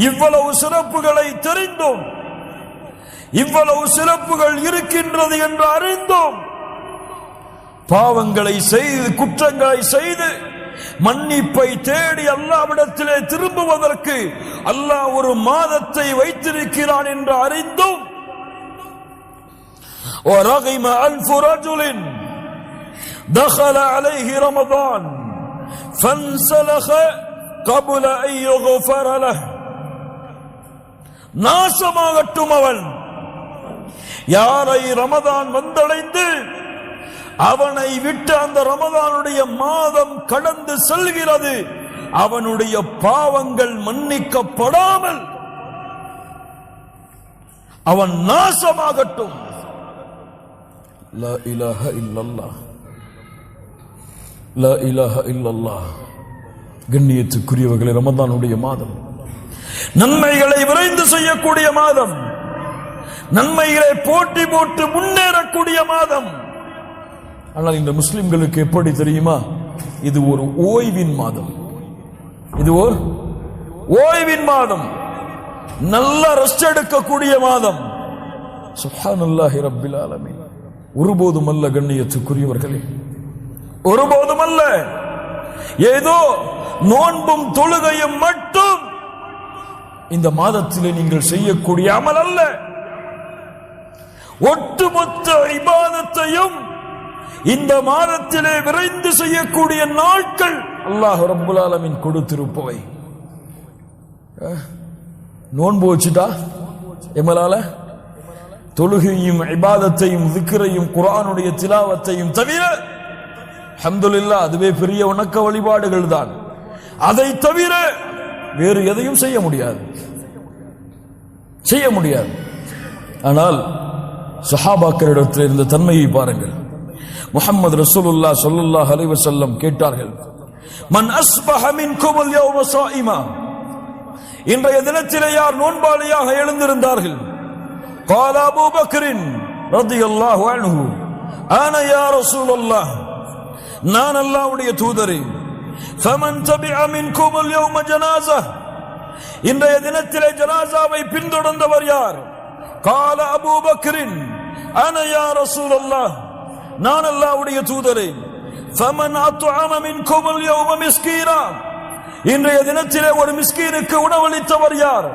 இவ்வளவு சிறப்புகளை தெரிந்தோம், இவ்வளவு சிறப்புகள் இருக்கின்றது என்று அறிந்தோம், பாவங்களை செய்து குற்றங்களை செய்து மன்னிப்பை தேடி அல்லாஹ்விடத்திலே திரும்புவதற்கு அல்லாஹ் ஒரு மாதத்தை வைத்திருக்கிறான் என்று அறிந்தோம். وَرَغِمَ أَنْفُ رَجُلٍ دَخَلَ عَلَيْهِ رَمَضَانَ فَانْسَلَخَ قَبْلَ أَنْ يُغْفَرَ لَهُ, நாசமாகட்டும் அவன், யாரை ரமதான் வந்தடைந்து அவனை விட்டு அந்த ரமதானுடைய மாதம் கடந்து செல்கிறது, அவனுடைய பாவங்கள் மன்னிக்கப்படாமல் அவன் நாசமாகட்டும். லா இலாஹ இல்லல்லாஹ், லா இலாஹ இல்லல்லாஹ். கண்ணியத்துக்குரியவர்களே, ரமதானுடைய மாதம் நன்மைகளை விரைந்து செய்யக்கூடிய மாதம், நன்மைகளை போட்டி போட்டு முன்னேறக்கூடிய மாதம். ஆனால் இந்த முஸ்லிம்களுக்கு எப்படி தெரியுமா? இது ஒரு ஓய்வின் மாதம், இது ஒரு ஓய்வின் மாதம், நல்ல ரெஸ்ட் எடுக்கக்கூடிய மாதம். சுப்ஹானல்லாஹி ரப்பில் ஆலமீன். ஒருபோதும் அல்ல கண்ணியத்துக்குரியவர்களே, ஒருபோதும் அல்ல ஏதோ நோன்பும் தொழுகையும் மட்டும் இந்த மாதத்திலே நீங்கள் செய்யக்கூடிய அமல் அல்ல, ஒட்டுமொத்த இபாதத்தையும் இந்த மாதத்திலே விரைந்து செய்யக்கூடிய நாட்கள் அல்லாஹ் ரப்புல் ஆலமீன் கொடுத்திருப்பவை. நோன்பு வச்சுட்டா எமலால தொழுகையும் இபாதத்தையும் திக்ரையும் குர்ஆனுடைய திலாவத்தையும் தவிர, அல்ஹம்துலில்லாஹ், அதுவே பெரிய வணக்க வழிபாடுகள் தான், அதை தவிர வேறு எதையும் செய்ய முடியாது, செய்ய முடியாது. ஆனால் சஹாபாக்களிடத்தில் இருந்த தன்மையை பாருங்கள். முஹம்மது ரசூலுல்லாஹ் ஸல்லல்லாஹு அலைஹி வஸல்லம் கேட்டார்கள், மன் அஸ்பஹ மின்கும் அல்-யௌம ஸாயிமா, இன்றைய தினத்திலே யார் நோன்பாளியாக எழுந்திருந்தார்கள்? قال أبو بكر رضي الله عنه أنا يا رسول الله, நான் அல்லாஹ்வுடைய தூதரே. فمن تبع منكم اليوم جنازة, இன்றைய தினத்திலே ஜனாசாவை பின்தொடர்ந்தவர் யார்? قال أبو بكر أنا يا رسول الله, நான் அல்லாஹ்வுடைய தூதரே. فمن أطعم منكم اليوم مسكينا, இன்றைய தினத்திலே ஒரு மிஸ்கீனுக்கு உணவளித்தவர் யார்?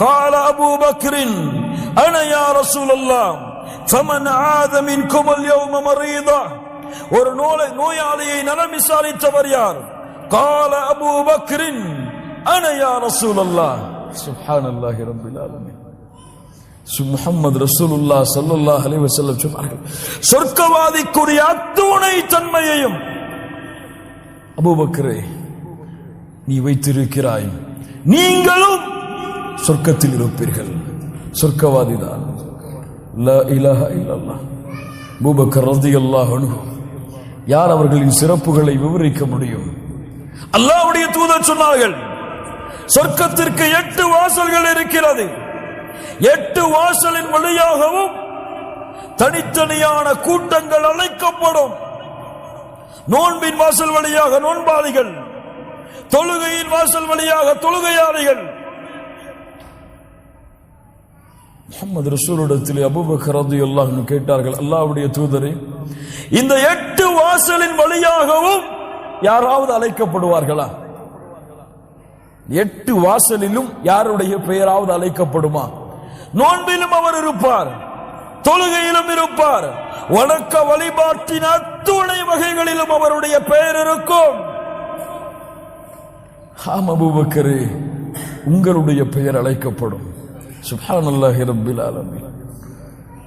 قال أبو بكر أنا يا رسول الله. فمن عاد منكم اليوم مريضا, ஒரு நோயாளியை நலம் விசாரித்தவர் யார்? قال أبو بكر أنا يا رسول الله. سبحان الله رب العالمين. முஹம்மது ரசூலுல்லாஹ் ஸல்லல்லாஹு அலைஹி வஸல்லம் சொன்னார்கள், சொர்க்கவாதிக்குரிய அத்துணை தன்மையையும் அபூபக்கரே நீ வைத்திருக்கிறாய், நீங்களும் சொர்க்கத்தில் இருப்பீர்கள், சொர்க்கவாதிதான். லா இலாஹா இல்லல்லாஹ். அபூபக்கர் ரலியல்லாஹு அன்ஹு. யார் அவர்களின் சிறப்புகளை விவரிக்க முடியும்? அல்லாஹ்வுடைய தூதர் சொன்னார்கள், சொர்க்கத்திற்கு 8 வாசல்கள் இருக்கிறது. 8 வாசலின் வழியாகவும் தனித்தனியான கூட்டங்கள் அழைக்கப்படும். நோன்பின் வாசல் வழியாக நோன்பாளிகள், தொழுகையின் வாசல் வழியாக தொழுகையாளிகள். முஹம்மது ரசூலுல்லாஹி அபூபக்கர் ரலியல்லாஹு அன்ஹு கேட்டார்கள், அல்லாஹ்வுடைய தூதரே, இந்த 8 வாசலின் வழியாகவும் யாராவது அழைக்கப்படுவார்களா? 8 வாசலிலும் யாருடைய பெயராவது அழைக்கப்படுமா? நோன்பிலும் அவர் இருப்பார், தொழுகையிலும் இருப்பார், வணக்க வழிபாட்டின் அத்துணை வகைகளிலும் அவருடைய பெயர் இருக்கும். ஆம் அபூபக்கரே, உங்களுடைய பெயர் அழைக்கப்படும். சுப்ஹானல்லாஹி ரப்பில் ஆலமீன்.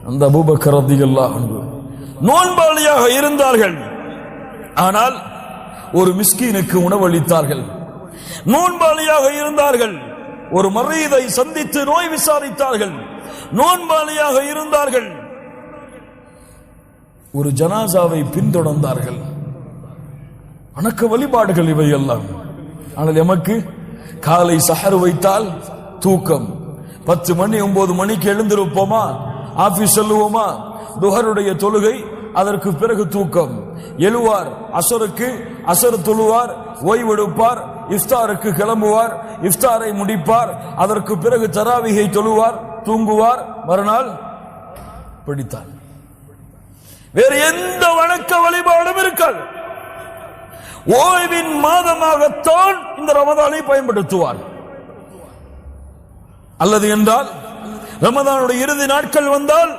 அந்த அபூபக்கர் ரலியல்லாஹு அன்ஹு நோன்பாளியாக இருந்தார்கள். ஆனால் ஒரு மிஸ்கீனுக்கு உணவளித்தார்கள். நோன்பாளியாக இருந்தார்கள். ஒரு மரீதை சந்தித்து நோய் விசாரித்தார்கள். நோன்பாளியாக இருந்தார்கள். ஒரு ஜனாசாவை பின்தொடர்ந்தார்கள். வணக்க வழிபாடுகள் இவையெல்லாம். ஆனால் எமக்கு காலை சஹர் வைத்தால் தூக்கம். 10 மணி 9 மணிக்கு எழுந்திருப்போமா, ஆபீஸ் செல்லுவோமா, துஹருடைய தொழுகை, அதற்கு பிறகு தூக்கம். எழுவார், அசருக்கு அசர் தொழுவார், ஓய்வெடுப்பார், இஃப்தாருக்கு கிளம்புவார், இஃப்தாரை முடிப்பார், அதற்கு பிறகு தராவிகை தொழுவார், தூங்குவார், மறுநாள் படித்தார். வேறு எந்த வணக்க வழிபாடும் இருக்காது. ஓய்வின் மாதமாகத்தான் இந்த ரமதானை பயன்படுத்துவார். அல்லது என்றால் ரமதானுடைய இறுதி நாட்கள் வந்தால்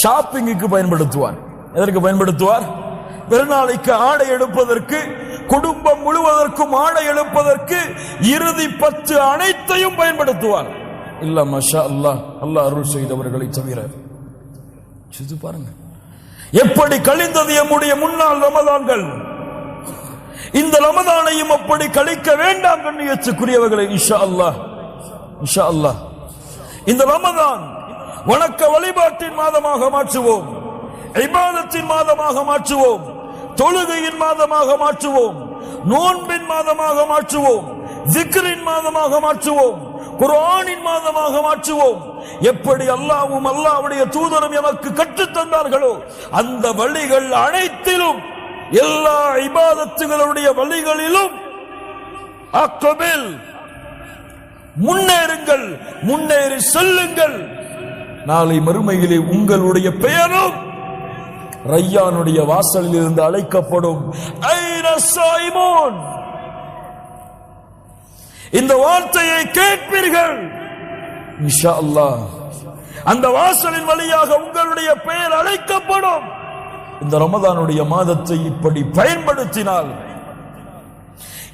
ஷாப்பிங்குக்கு பயன்படுத்துவார். எதற்கு பயன்படுத்துவார்? பெருநாளைக்கு ஆடை எடுப்பதற்கு, குடும்பம் முழுவதற்கும் ஆடை எடுப்பதற்கு, இறுதி 10 அனைத்தையும் பயன்படுத்துவார். இல்ல மஷா அல்லாஹ், அல்லாஹ் அருள் செய்தவர்களை தவிர. பாருங்க எப்படி கழிந்தது நம்முடைய முன்னாள் ரமதான்கள். இந்த ரமதானையும் அப்படி கழிக்க வேண்டாம் கண்ணியத்துக்குரியவர்களை. இன்ஷா அல்லாஹ், இன்ஷா அல்லாஹ் இந்த ரமதான் வணக்க வழிபாட்டின் மாதமாக மாற்றுவோம், இபாதத்தின் மாதமாக மாற்றுவோம், தொழுகையின் மாதமாக மாற்றுவோம், நோன்பின் மாதமாக மாற்றுவோம், ஜிக்ரின் மாதமாக மாற்றுவோம், குர்ஆனின் மாதமாக மாற்றுவோம். எப்படி அல்லாஹ்வும் அல்லாஹ்வுடைய தூதரும் எமக்கு கற்றுத் தந்தார்களோ அந்த வழிகள் அனைத்திலும், எல்லா இபாதத்துகளுடைய வழிகளிலும் அக்பில், முன்னேறுங்கள், முன்னேறி செல்லுங்கள். நாளை மறுமையிலே உங்களுடைய பெயரும் ரையானுடைய வாசலில் இருந்து அழைக்கப்படும். ஐன ஸாயிமூன், இந்த வார்த்தையை கேட்பீர்கள் இன்ஷா அல்லாஹ். அந்த வாசலின் வழியாக உங்களுடைய பெயர் அழைக்கப்படும். இந்த ரமதானுடைய மாதத்தை இப்படி பயன்படுத்தினால்,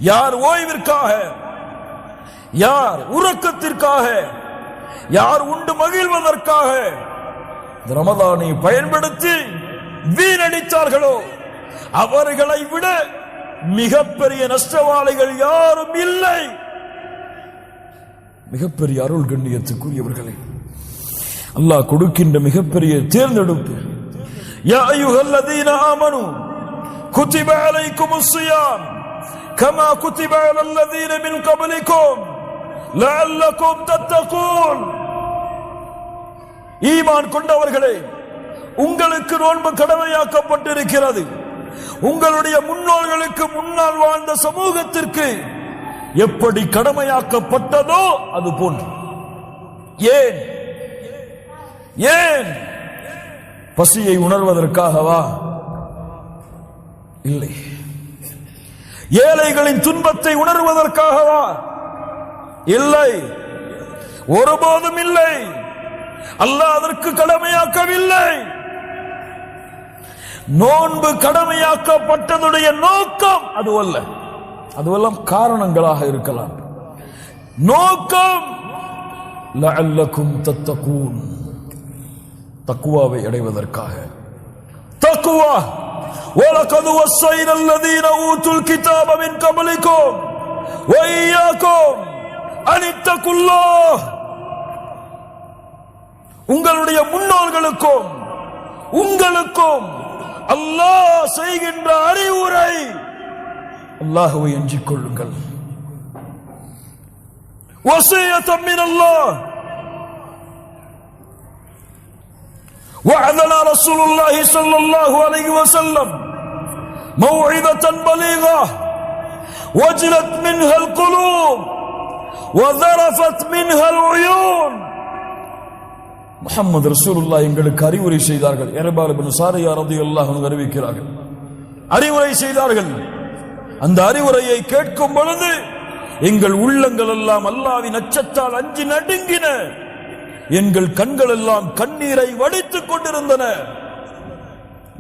யார் ஓய்விற்காக, யார் உறக்கத்திற்காக, யார் உண்டு மகிழ்வதற்காக இந்த ரமதானை பயன்படுத்தி வீணடித்தார்களோ அவர்களை விட மிகப்பெரிய நஷ்டவாளிகள் யாரும் இல்லை. மிகப்பெரிய அருள் கண்ணியத்துக்குரியவர்களே, அல்லாஹ் கொடுக்கின்ற மிகப்பெரிய தேர்ந்தெடுப்பு. யா அய்யுஹல்லதீன ஆமனூ குதிப அலைக்குமுஸ் ஸியாம் கமா குதிப அலல்லதீன மின் கப்லிக்கும் லஅல்லக்கும் தத்தகூன். ஈமான் கொண்டவர்களே, உங்களுக்கு நோன்பு கடமையாக்கப்பட்டிருக்கிறது. உங்களுடைய முன்னோர்களுக்கு முன்னால் வாழ்ந்த சமூகத்திற்கு எப்படி கடமையாக்கப்பட்டதோ அது போன்று. ஏன் ஏன் பசியை உணர்வதற்காகவா? இல்லை. ஏழைகளின் துன்பத்தை உணர்வதற்காகவா? இல்லை, ஒருபோதும் இல்லை. அல்லாஹ் அதற்கு கடமையாக்கவில்லை. நோன்பு கடமையாக்கப்பட்டதுடைய நோக்கம் அதுவல்ல. அதுவெல்லாம் காரணங்களாக இருக்கலாம். நோக்கம் லஅல்லக்கும் தத்தகூன், தக்வாவை அடைவதற்காக. தக்வா வலகத் வஸைனா அல்லதீன ஊதுல் கிதாப மின் கப்லிக்கும் வஇய்யாக்கும் அன் இத்தகுல்லாஹ். உங்களுடைய முன்னோர்களுக்கும் உங்களுக்கும் அல்லாஹ் செய்கின்ற அறிவுரை, அல்லாஹ்வை அஞ்சிக் கொள்ளுங்கள். வஸியத்தன் மினல்லாஹ் وعدنا رسول الله صلى الله عليه وسلم موعظة بليغة وجلت منها القلوب وذرفت منها العيون. முஹம்மது ரசூலுல்லாஹ் எங்களுக்கு அறிவுரை செய்தார்கள். இர்பால் இப்னு சாரியா ரலியல்லாஹு அன்ஹு அறிவிக்கிறார்கள், அறிவுரை செய்தார்கள். அந்த அறிவுரையை கேட்கும் பொழுது எங்கள் உள்ளங்கள் எல்லாம் அல்லாஹ்வின் அச்சத்தால் அஞ்சி நடுங்கின. எங்கள் கண்கள் எல்லாம் கண்ணீரை வடித்துக் கொண்டிருந்தன.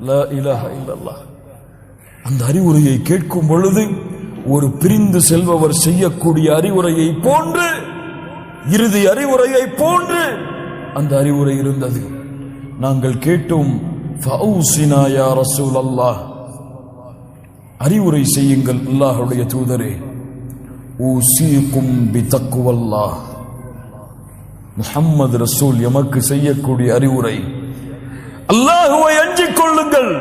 லா இலாஹ இல்லல்லாஹ். அந்த அறிவுரையை கேட்கும் பொழுது ஒரு பிரிந்து செல்பவர் செய்யக்கூடிய அறிவுரையை போன்று, இறுதி அறிவுரையை போன்று அந்த அறிவுரை இருந்தது. நாங்கள் கேட்டோம், ஃபௌசினா யா ரசூலல்லாஹ், அறிவுரை செய்யுங்கள் அல்லாஹ்வுடைய தூதரே. ஊசிக்கும் பிதக்வல்லாஹ், முஹம்மது ரசூல் எமக்கு செய்யக்கூடிய அறிவுரை, அல்லாஹ்வை அஞ்சிக் கொள்ளுங்கள்.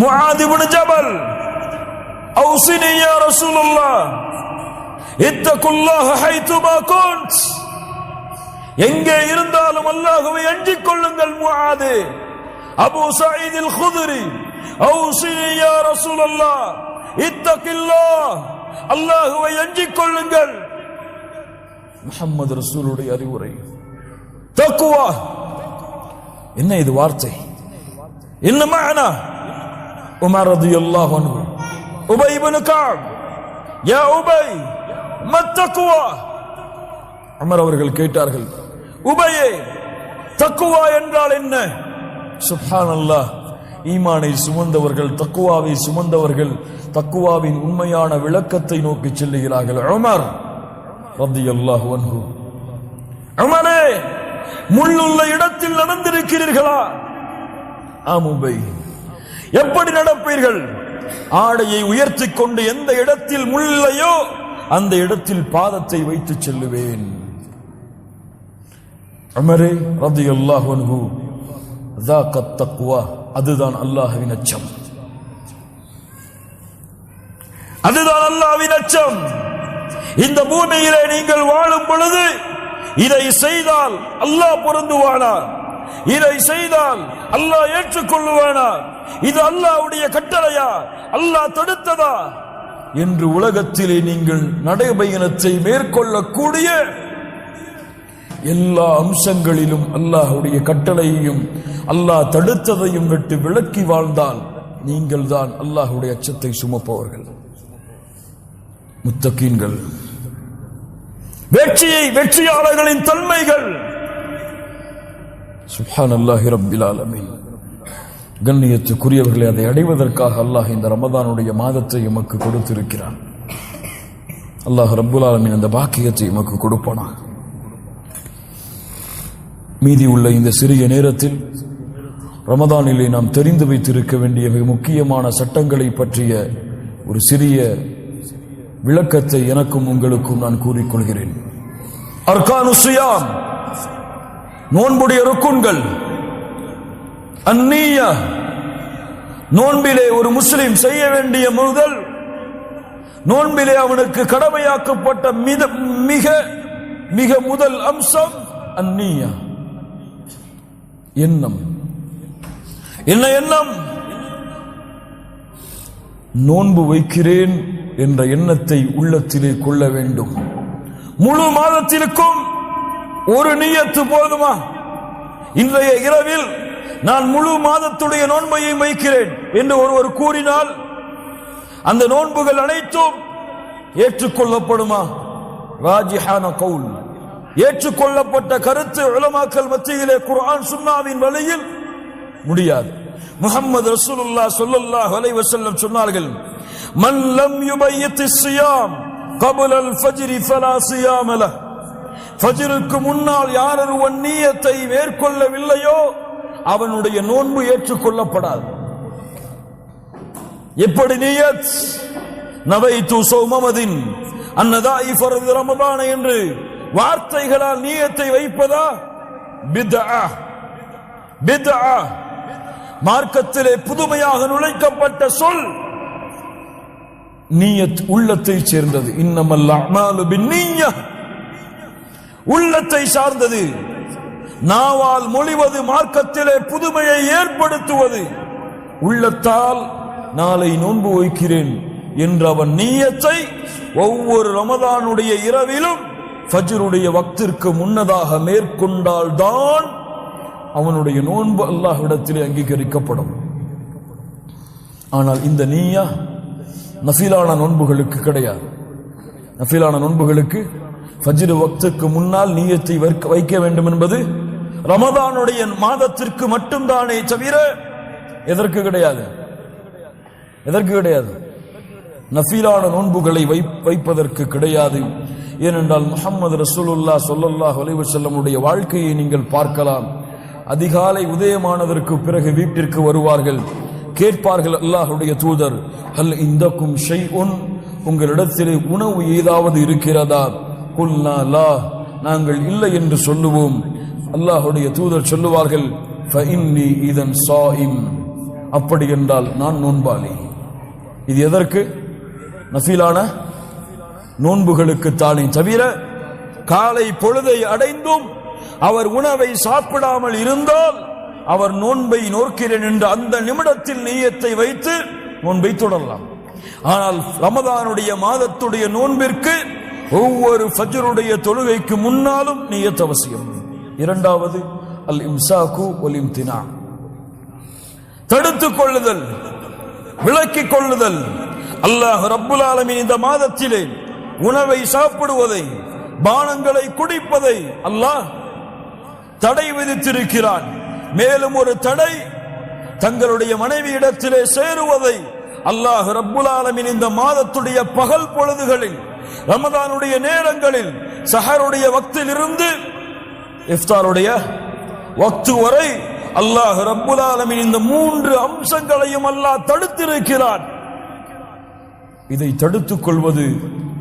முஆத் இப்னு ஜபல், அவுசினி யா ரசூலல்லாஹ், இத்தகுல்லாஹ ஹைதுமா குன்த், எங்கே இருந்தாலும் அல்லாஹ்வை அஞ்சிக் கொள்ளுங்கள் முஆத். அபூ சயீத் அல் குத்ரி, அவுசினி யா ரசூலல்லாஹ், இத்தகில்லாஹ், அல்லாஹ்வை அஞ்சிக் கொள்ளுங்கள். முஹம்மது ரசூலுடைய அறிவுரை தக்வா. என்ன இது வார்த்தை, என்ன மஅனா? உமர் ரலியல்லாஹு அன்ஹு, உபை இப்னு கஅப், யா உபை மத் தக்வா, உமர் அவர்கள் கேட்டார்கள், உபையே தக்வா என்றால் என்ன? சுப்ஹானல்லாஹ். ஈமானை சுமந்தவர்கள், தக்வாவை சுமந்தவர்கள் தக்வாவின் உண்மையான விளக்கத்தை நோக்கி செல்லுகிறார்கள். உமர் ரலியல்லாஹு அன்ஹு, உமரே முள்ளுள்ள இடத்தில் நடந்திருக்கிறீர்களா? ஆம் உபை. எப்படி நடப்பீர்கள்? ஆடையை உயர்த்திக் கொண்டு எந்த இடத்தில் முள்ளையோ அந்த இடத்தில் பாதத்தை வைத்து செல்லுவேன். உமரே ரலியல்லாஹு அன்ஹு, ذاقت தக்வா, அதுதான் அல்லாஹ்வின் அச்சம், அதுதான் அல்லாஹ்வின் அச்சம். இந்த பூமியிலே நீங்கள் வாழும் பொழுது இதை செய்தால் அல்லாஹ் பொருந்துவானா? இதை செய்தால் அல்லாஹ் ஏற்றுக்கொள்ளுவானா? இது அல்லாஹ்வுடைய கட்டளையா, அல்லாஹ் தடுத்ததா என்று உலகத்திலே நீங்கள் நடைபயணத்தை மேற்கொள்ளக்கூடிய எல்லா அம்சங்களிலும் அல்லாஹ்வுடைய கட்டளையையும் அல்லாஹ் தடுத்ததையும் விட்டு விலக்கி வாழ்ந்தால் நீங்கள் தான் அல்லாஹ்வுடைய அச்சத்தை சுமப்பவர்கள், முத்தகீன்கள். வெற்றியாளர்களின் தன்மைகள். சுப்ஹானல்லாஹி ரப்பில் ஆலமீன். கண்ணியத்துக்குரியவர்களை, அதை அடைவதற்காக அல்லாஹ் இந்த ரமதானுடைய மாதத்தை எமக்கு கொடுத்திருக்கிறான். அல்லாஹ் ரப்புல் ஆலமீன் அந்த பாக்கியத்தை எமக்கு கொடுப்பானா. மீதி உள்ள இந்த சிறிய நேரத்தில் ரமதானிலே நாம் தெரிந்து வைத்திருக்க வேண்டிய மிக முக்கியமான சட்டங்களை பற்றிய ஒரு சிறிய விளக்கத்தை எனக்கும் உங்களுக்கும் நான் கூறிக்கொள்கிறேன். அர்கானு ஸியாம், நோன்புடைய ருக்குன்கள். அந்நியா, நோன்பிலே ஒரு முஸ்லிம் செய்ய வேண்டிய முதல், நோன்பிலே அவனுக்கு கடமையாக்கப்பட்ட மிக மிக முதல் அம்சம் அந்நியா, எண்ணம். என்ன எண்ணம்? நோன்பு வைக்கிறேன் என்ற எண்ணத்தை உள்ளத்திலே கொள்ள வேண்டும். முழு மாதத்திற்கும் ஒரு நியத்து போதுமா? இன்றைய இரவில் நான் முழு மாதத்துடைய நோன்பையும் வைக்கிறேன் என்று ஒருவர் கூறினால் அந்த நோன்புகள் அனைத்தும் ஏற்றுக்கொள்ளப்படுமா? ராஜிஹான கவுல், ஏற்றுக்கொள்ளப்பட்ட கருத்து உலமாக்கள் மத்தியிலே குர்ஆன் சுன்னாவின் வழியில் முடியாது. முஹம்மது ரசூலுல்லாஹ் ஸல்லல்லாஹு அலைஹி வஸல்லம் சொன்னார்கள், மன் லம் யுபய்யித் ஸியாம் قبل الفجر فلا صيام له. ஃபஜ்ருக்கு முன்னால் யார் ஒருவன் நியத்தை மேற்கொள்ளவில்லையோ அவனுடைய நோன்பு ஏற்றுக்கொள்ளப்படாது. எப்படி நியத்? நவைத்து ஸௌமமதின் அன்னதாஇ ஃபர்து ரமதான் என்று வார்த்தைகளால் நியத்தை வைப்பதா? பித்ஆ மார்க்கத்திலே புதுமையாக நுழைக்கப்பட்ட சொல் நியத், உள்ளத்தை சேர்ந்தது. இன்னமல் அஅமாலு பின்னிய்யah, உள்ளத்தை சார்ந்தது. நாவால் மொழிவது மார்க்கத்திலே புதுமையை ஏற்படுத்துவது. உள்ளத்தால் நாளை நோன்பு வைக்கிறேன் என்ற அவன் நியத்தை ஒவ்வொரு ரமதானுடைய இரவிலும் ஃபஜ்ருடைய வக்திற்கு முன்னதாக மேற்கொண்டால்தான் அவனுடைய நோன்பு அல்லாஹ்விடத்திலே அங்கீகரிக்கப்படும். ஆனால் இந்த நிய்யா நஃபிலான நோன்புகளுக்கு கிடையாது. நஃபிலான நோன்புகளுக்கு ஃபஜ்ர் வக்துக்கு முன்னால் நியத்தை வைக்க வேண்டும் என்பது ரமதானுடைய மாதத்திற்கு மட்டும்தானே தவிர எதற்கு கிடையாது. எதற்கு கிடையாது? நஃபிலான நோன்புகளை வைப்பதற்கு கிடையாது. ஏனென்றால் முஹம்மது ரசூலுல்லாஹ் ஸல்லல்லாஹு அலைஹி வஸல்லம் உடைய வாழ்க்கையை நீங்கள் பார்க்கலாம். அதிகாலை உதயமானதற்கு பிறகு வீட்டிற்கு வருவார்கள். கேட்பார்கள், அல்லாஹ்வுடைய தூதர், ஹல் இந்தக்கும் ஷைஉன், உங்களிடத்திலே உணவு ஏதாவது இருக்கிறதா? குல்னா லா, நாங்கள் இல்லை என்று சொல்லுவோம். அல்லாஹ்வுடைய தூதர் சொல்லுவார்கள், ஃபஇன்னி இதன் ஸாயிம், அப்படி என்றால் நான் நோன்பாளி. இது எதற்கு? நஃபிலான நோன்புகளுக்கு தானே தவிர காலை பொழுதை அடைந்தும் அவர் உணவை சாப்பிடாமல் இருந்தால் அவர் நோன்பை நோக்கிறேன் என்ற அந்த நிமிடத்தில் நியத்தை வைத்து நோன்பை தொடரலாம். ஆனால் ரமதானுடைய மாதத்துடைய நோன்பிற்கு ஒவ்வொரு ஃபஜ்ருடைய தொழுகைக்கு முன்னாலும் நியத் அவசியம். இரண்டாவது அல் இம்சாக்கு வல் இம்தினா, தடுத்துக் கொள்ளுதல், விலக்கிக் கொள்ளுதல். அல்லாஹ் ரப்புல் ஆலமீன் இந்த மாதத்திலே உணவை சாப்பிடுவதை, பானங்களை குடிப்பதை அல்லாஹ் தடை விதித்திருக்கிறான். மேலும் ஒரு தடை, தங்களுடைய மனைவியிடத்திலே சேருவதை அல்லாஹ் ரப்புல் ஆலமீன் இந்த மாதத்துடைய பகல் பொழுதுகளில், ரமதானுடைய நேரங்களில், சஹருடைய வக்தில் இருந்து இஃப்தாருடைய வக்து வரை அல்லாஹ் ரப்புல் ஆலமீன் இந்த மூன்று அம்சங்களையும் அல்லாஹ் தடுத்திருக்கிறான். இதை தடுத்துக் கொள்வது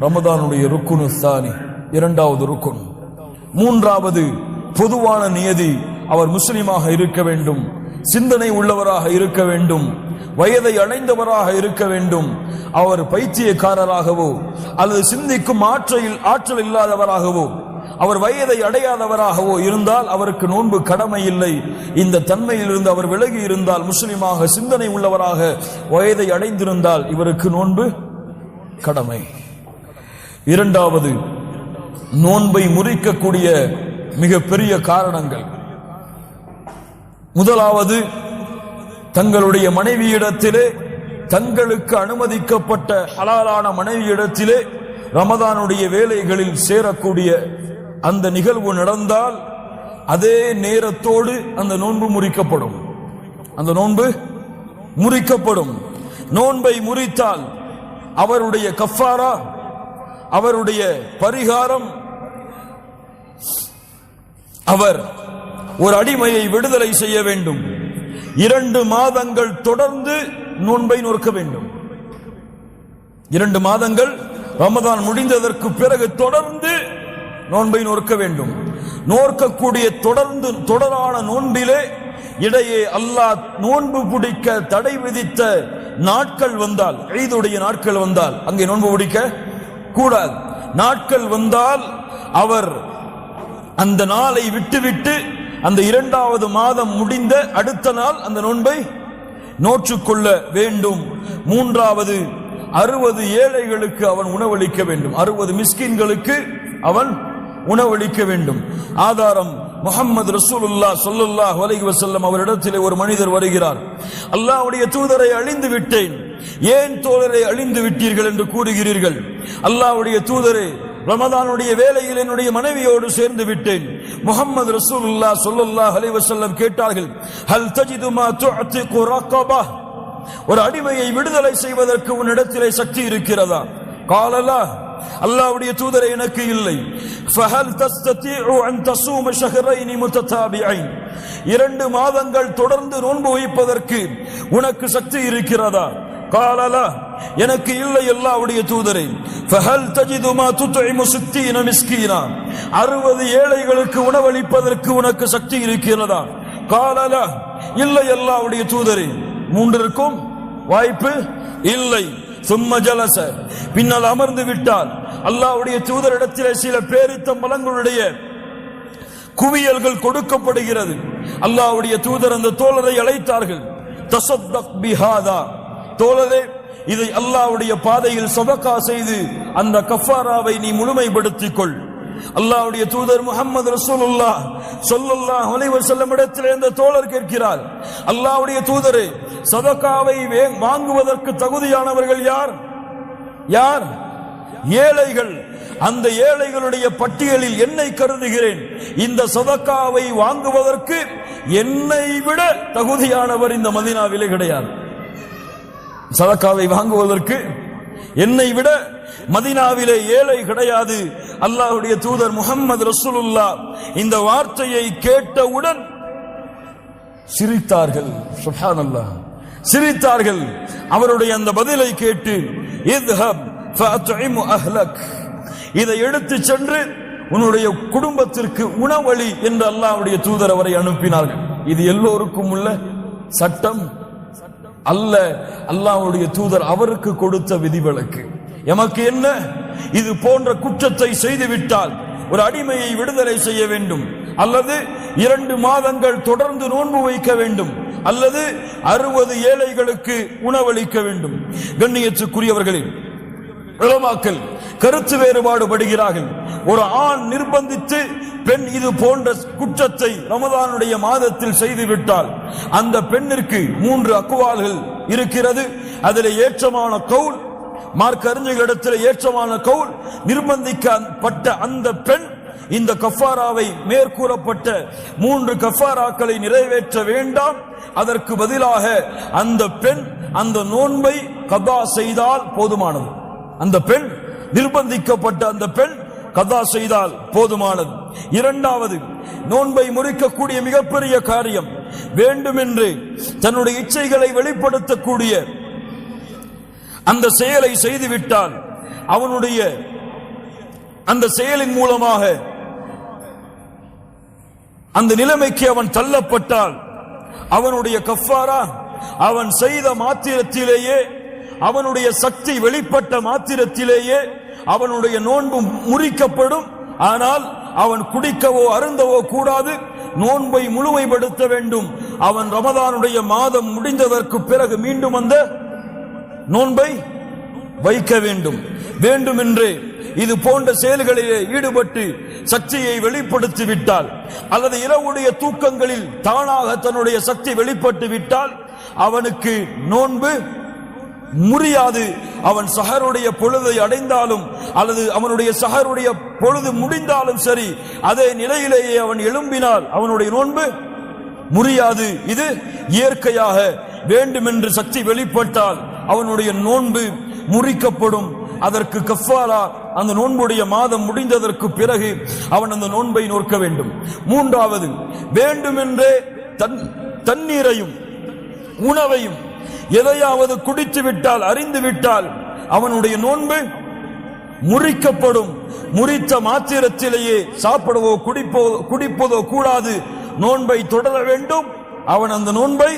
ரமதானுடைய ருக்குனு சானி, இரண்டாவது ருக்குன். மூன்றாவது பொதுவான நியதி, அவர் முஸ்லிமாக இருக்க வேண்டும், சிந்தனை உள்ளவராக இருக்க வேண்டும், வயதை அடைந்தவராக இருக்க வேண்டும். அவர் பைத்தியக்காரராகவோ அல்லது சிந்திக்கும் ஆற்றல் இல்லாதவராகவோ அவர் வயதை அடையாதவராகவோ இருந்தால் அவருக்கு நோன்பு கடமை இல்லை. இந்த தன்மையில் இருந்து அவர் விலகி இருந்தால், முஸ்லிமாக சிந்தனை உள்ளவராக வயதை அடைந்திருந்தால் இவருக்கு நோன்பு கடமை. இரண்டாவது, நோன்பை முறிக்கக்கூடிய மிக பெரிய காரணங்கள். முதலாவது, தங்களுடைய மனைவியிடத்திலே, தங்களுக்கு அனுமதிக்கப்பட்ட ஹலாலான மனைவியிடத்திலே ரமதானுடைய வேலைகளில் சேரக்கூடிய அந்த நிகழ்வு நடந்தால் அதே நேரத்தோடு அந்த நோன்பு முறிக்கப்படும். அந்த நோன்பு முறிக்கப்படும். நோன்பை முறித்தால் அவருடைய கஃபாரா, அவருடைய பரிகாரம், அவர் ஒரு அடிமையை விடுதலை செய்ய வேண்டும். 2 மாதங்கள் தொடர்ந்து நோன்பை நோக்க வேண்டும். 2 மாதங்கள் ரமதான் முடிந்ததற்கு பிறகு தொடர்ந்து நோன்பை நோக்க வேண்டும். நோக்கக்கூடிய தொடரான நோன்பிலே இடையே அல்லாஹ் நோன்பு பிடிக்க தடை விதித்த நாட்கள் வந்தால், ஈதுடைய நாட்கள் வந்தால் அங்கே நோன்பு பிடிக்க கூடாது. நாட்கள் வந்தால் அவர் அந்த நாளை விட்டுவிட்டு அந்த 2வது மாதம் முடிந்த அடுத்த நாள் அந்த நோன்பை நோற்றுக்கொள்ள வேண்டும். மூன்றாவது, 60 ஏழைகளுக்கு அவன் உணவளிக்க வேண்டும். 60 மிஸ்கின்களுக்கு அவன் உணவளிக்க வேண்டும். ஆதாரம், முஹம்மது ரசூலுல்லாஹ் ஸல்லல்லாஹு அலைஹி வஸல்லம் அவரிடத்திலே ஒரு மனிதர் வருகிறார். அல்லாஹ்வுடைய தூதரை அழிந்து விட்டேன், ஏன் தோழரை அழிந்து விட்டீர்கள் என்று கூறுகிறீர்கள்? அல்லாஹ்வுடைய தூதரே, ரமதானுடைய வேளையில் என்னுடைய மனைவியோடு சேர்ந்து விட்டேன். முஹம்மது ரசூலுல்லாஹ் ஸல்லல்லாஹு அலைஹி வஸல்லம் கேட்டார்கள், ஹல் தஜிது மா துஅதிகு ரகபா, ஒரு அடிமையை விடுதலை செய்வதற்கு உன்னிடத்திலே சக்தி இருக்கிறதா? காலலா, அல்லாஹ்வுடைய தூதரே, எனக்கு இல்லை. ஃபஹல் தஸ்ததீஉ அன் தஸூம ஷஹ்ரைன் முத்ததாபிஐன், 2 மாதங்கள் தொடர்ந்து நோன்பு வைப்பதற்கு உனக்கு சக்தி இருக்கிறதா? காலலா, எனக்கு இல்லை அல்லாஹ்வுடைய தூதரே. ஃபஹல் தஜிது மா துத்இமு 60 மிஸ்கீனா, 60 ஏழைகளுக்கு உணவளிப்பதற்கு உனக்கு சக்தி இருக்கிறதா? கால லா, இல்லை அல்லாஹ்வுடைய தூதரே, மூன்றிற்கும் வாய்ப்பு இல்லை. சும்ம ஜலச, பின்னால் அமர்ந்து விட்டால் அல்லாஹ்வுடைய தூதரிடத்திலே சில பேரித்த மலங்களுடைய குவியல்கள் கொடுக்கப்படுகிறது. அல்லாஹ்வுடைய தூதர் அந்த தோழரை அழைத்தார்கள். தஸத்தக் பிஹாதா, தோழரே இதை அல்லாஹ்வுடைய பாதையில் சதகா செய்து அந்த கஃபாராவை நீ முழுமைப்படுத்திக் கொள். அல்லாஹ்வுடைய தூதர் முஹம்மது ரசூலுல்லாஹ் ஸல்லல்லாஹு அலைஹி வஸல்லம் இடத்திலே அந்த தோழர் கேட்கிறார், அல்லாஹ்வுடைய தூதரே, சதகாவை வாங்குவதற்கு தகுதியானவர்கள் யார்? யார்? ஏழைகள். அந்த ஏழைகளுடைய பட்டியலில் என்னை கருதுகிறேன். இந்த சதகாவை வாங்குவதற்கு என்னை விட தகுதியானவர் இந்த மதீனாவிலே கிடையாது. சதகாவை வாங்குவதற்கு என்னை விட மதீனாவிலே ஏழை கிடையாது. அல்லாஹ்வுடைய தூதர் முஹம்மது ரசூலுல்லாஹ் இந்த வார்த்தையை கேட்டவுடன் சிரித்தார்கள். சுப்ஹானல்லாஹ், சிரித்தார்கள். அவருடைய அந்த பதிலை கேட்டு, இத்ஹப் ஃபஅத்இமு அஹ்லக், இதை எடுத்து சென்று உன்னுடைய குடும்பத்திற்கு உணவளி என்று அல்லாஹ்வுடைய தூதர் அவரை அனுப்பினார்கள். இது எல்லோருக்கும் உள்ள சட்டம் அல்ல, அல்லாஹ்வுடைய தூதர் அவருக்கு கொடுத்த விதிவிலக்கு. எமக்கு என்ன? இது போன்ற குற்றத்தை செய்துவிட்டால் ஒரு அடிமையை விடுதலை செய்ய வேண்டும், அல்லது 2 மாதங்கள் தொடர்ந்து நோன்பு வைக்க வேண்டும், அல்லது 60 ஏழைகளுக்கு உணவளிக்க வேண்டும். கண்ணியத்துக்குரியவர்களே, உலமாக்கள் கருத்து வேறுபாடு படுகிறார்கள். ஒரு ஆண் நிர்பந்தித்து பெண் இது போன்ற குற்றத்தை ரமதானுடைய மாதத்தில் செய்துவிட்டால் அந்த பெண்ணிற்கு 3 அக்வால்கள் இருக்கிறது. அதில் ஏற்றமான கவுல், மார்க்க அறிஞர்களிடத்தில் ஏற்றமான கவுல், நிர்பந்திக்கப்பட்ட அந்த பெண் இந்த கஃபாராவை மேற்கூறப்பட்ட 3 கஃபாராக்களை நிறைவேற்ற வேண்டாம். அதற்கு பதிலாக அந்த பெண் அந்த நோன்பை கதா செய்தால் போதுமானது. அந்த பெண், நிர்பந்திக்கப்பட்ட அந்த பெண் கதா செய்தால் போதுமானது. இரண்டாவது, நோன்பை முறிக்கக்கூடிய மிகப்பெரிய காரியம், வேண்டுமென்று தன்னுடைய இச்சைகளை வெளிப்படுத்தக்கூடிய அந்த செயலை செய்துவிட்டால், அவனுடைய அந்த செயலின் மூலமாக அந்த நிலைமைக்கு அவன் தள்ளப்பட்டால் அவனுடைய கஃபாரா அவன் செய்த மாத்திரத்திலேயே, அவனுடைய சக்தி வெளிப்பட்ட மாத்திரத்திலேயே அவனுடைய நோன்பு முறிக்கப்படும். ஆனால் அவன் குடிக்கவோ அருந்தவோ கூடாது, நோன்பை முழுமைப்படுத்த வேண்டும். அவன் ரமதானுடைய மாதம் முடிந்ததற்கு பிறகு மீண்டும் அந்த நோன்பை வைக்க வேண்டும். வேண்டுமென்றே இது போன்ற செயல்களிலே ஈடுபட்டு சக்தியை வெளிப்படுத்தி விட்டால், அல்லது இரவுடைய தூக்கங்களில் தானாக தன்னுடைய சக்தி வெளிப்பட்டு விட்டால் அவனுக்கு நோன்பு முறியாது. அவன் சஹருடைய பொழுதை அடைந்தாலும் அல்லது அவனுடைய சஹருடைய பொழுது முடிந்தாலும் சரி, அதே நிலையிலேயே அவன் எழும்பினால் அவனுடைய நோன்பு முறியாது. இது இயற்கையாக. வேண்டுமென்று சக்தி வெளிப்பட்டால் அவனுடைய நோன்பு முறிக்கப்படும். அதற்கு கஃபாரா அந்த நோன்புடைய மாதம் முடிந்ததற்கு பிறகு அவன் அந்த நோன்பை நோக்க வேண்டும். மூன்றாவது, வேண்டுமென்றே தண்ணீரையும் உணவையும் எதையாவது குடித்து விட்டால், அறிந்து விட்டால் அவனுடைய நோன்பு முறிக்கப்படும். முறித்த மாத்திரத்திலேயே சாப்பிடவோ குடிப்பதோ கூடாது, நோன்பை தொடர வேண்டும். அவன் அந்த நோன்பை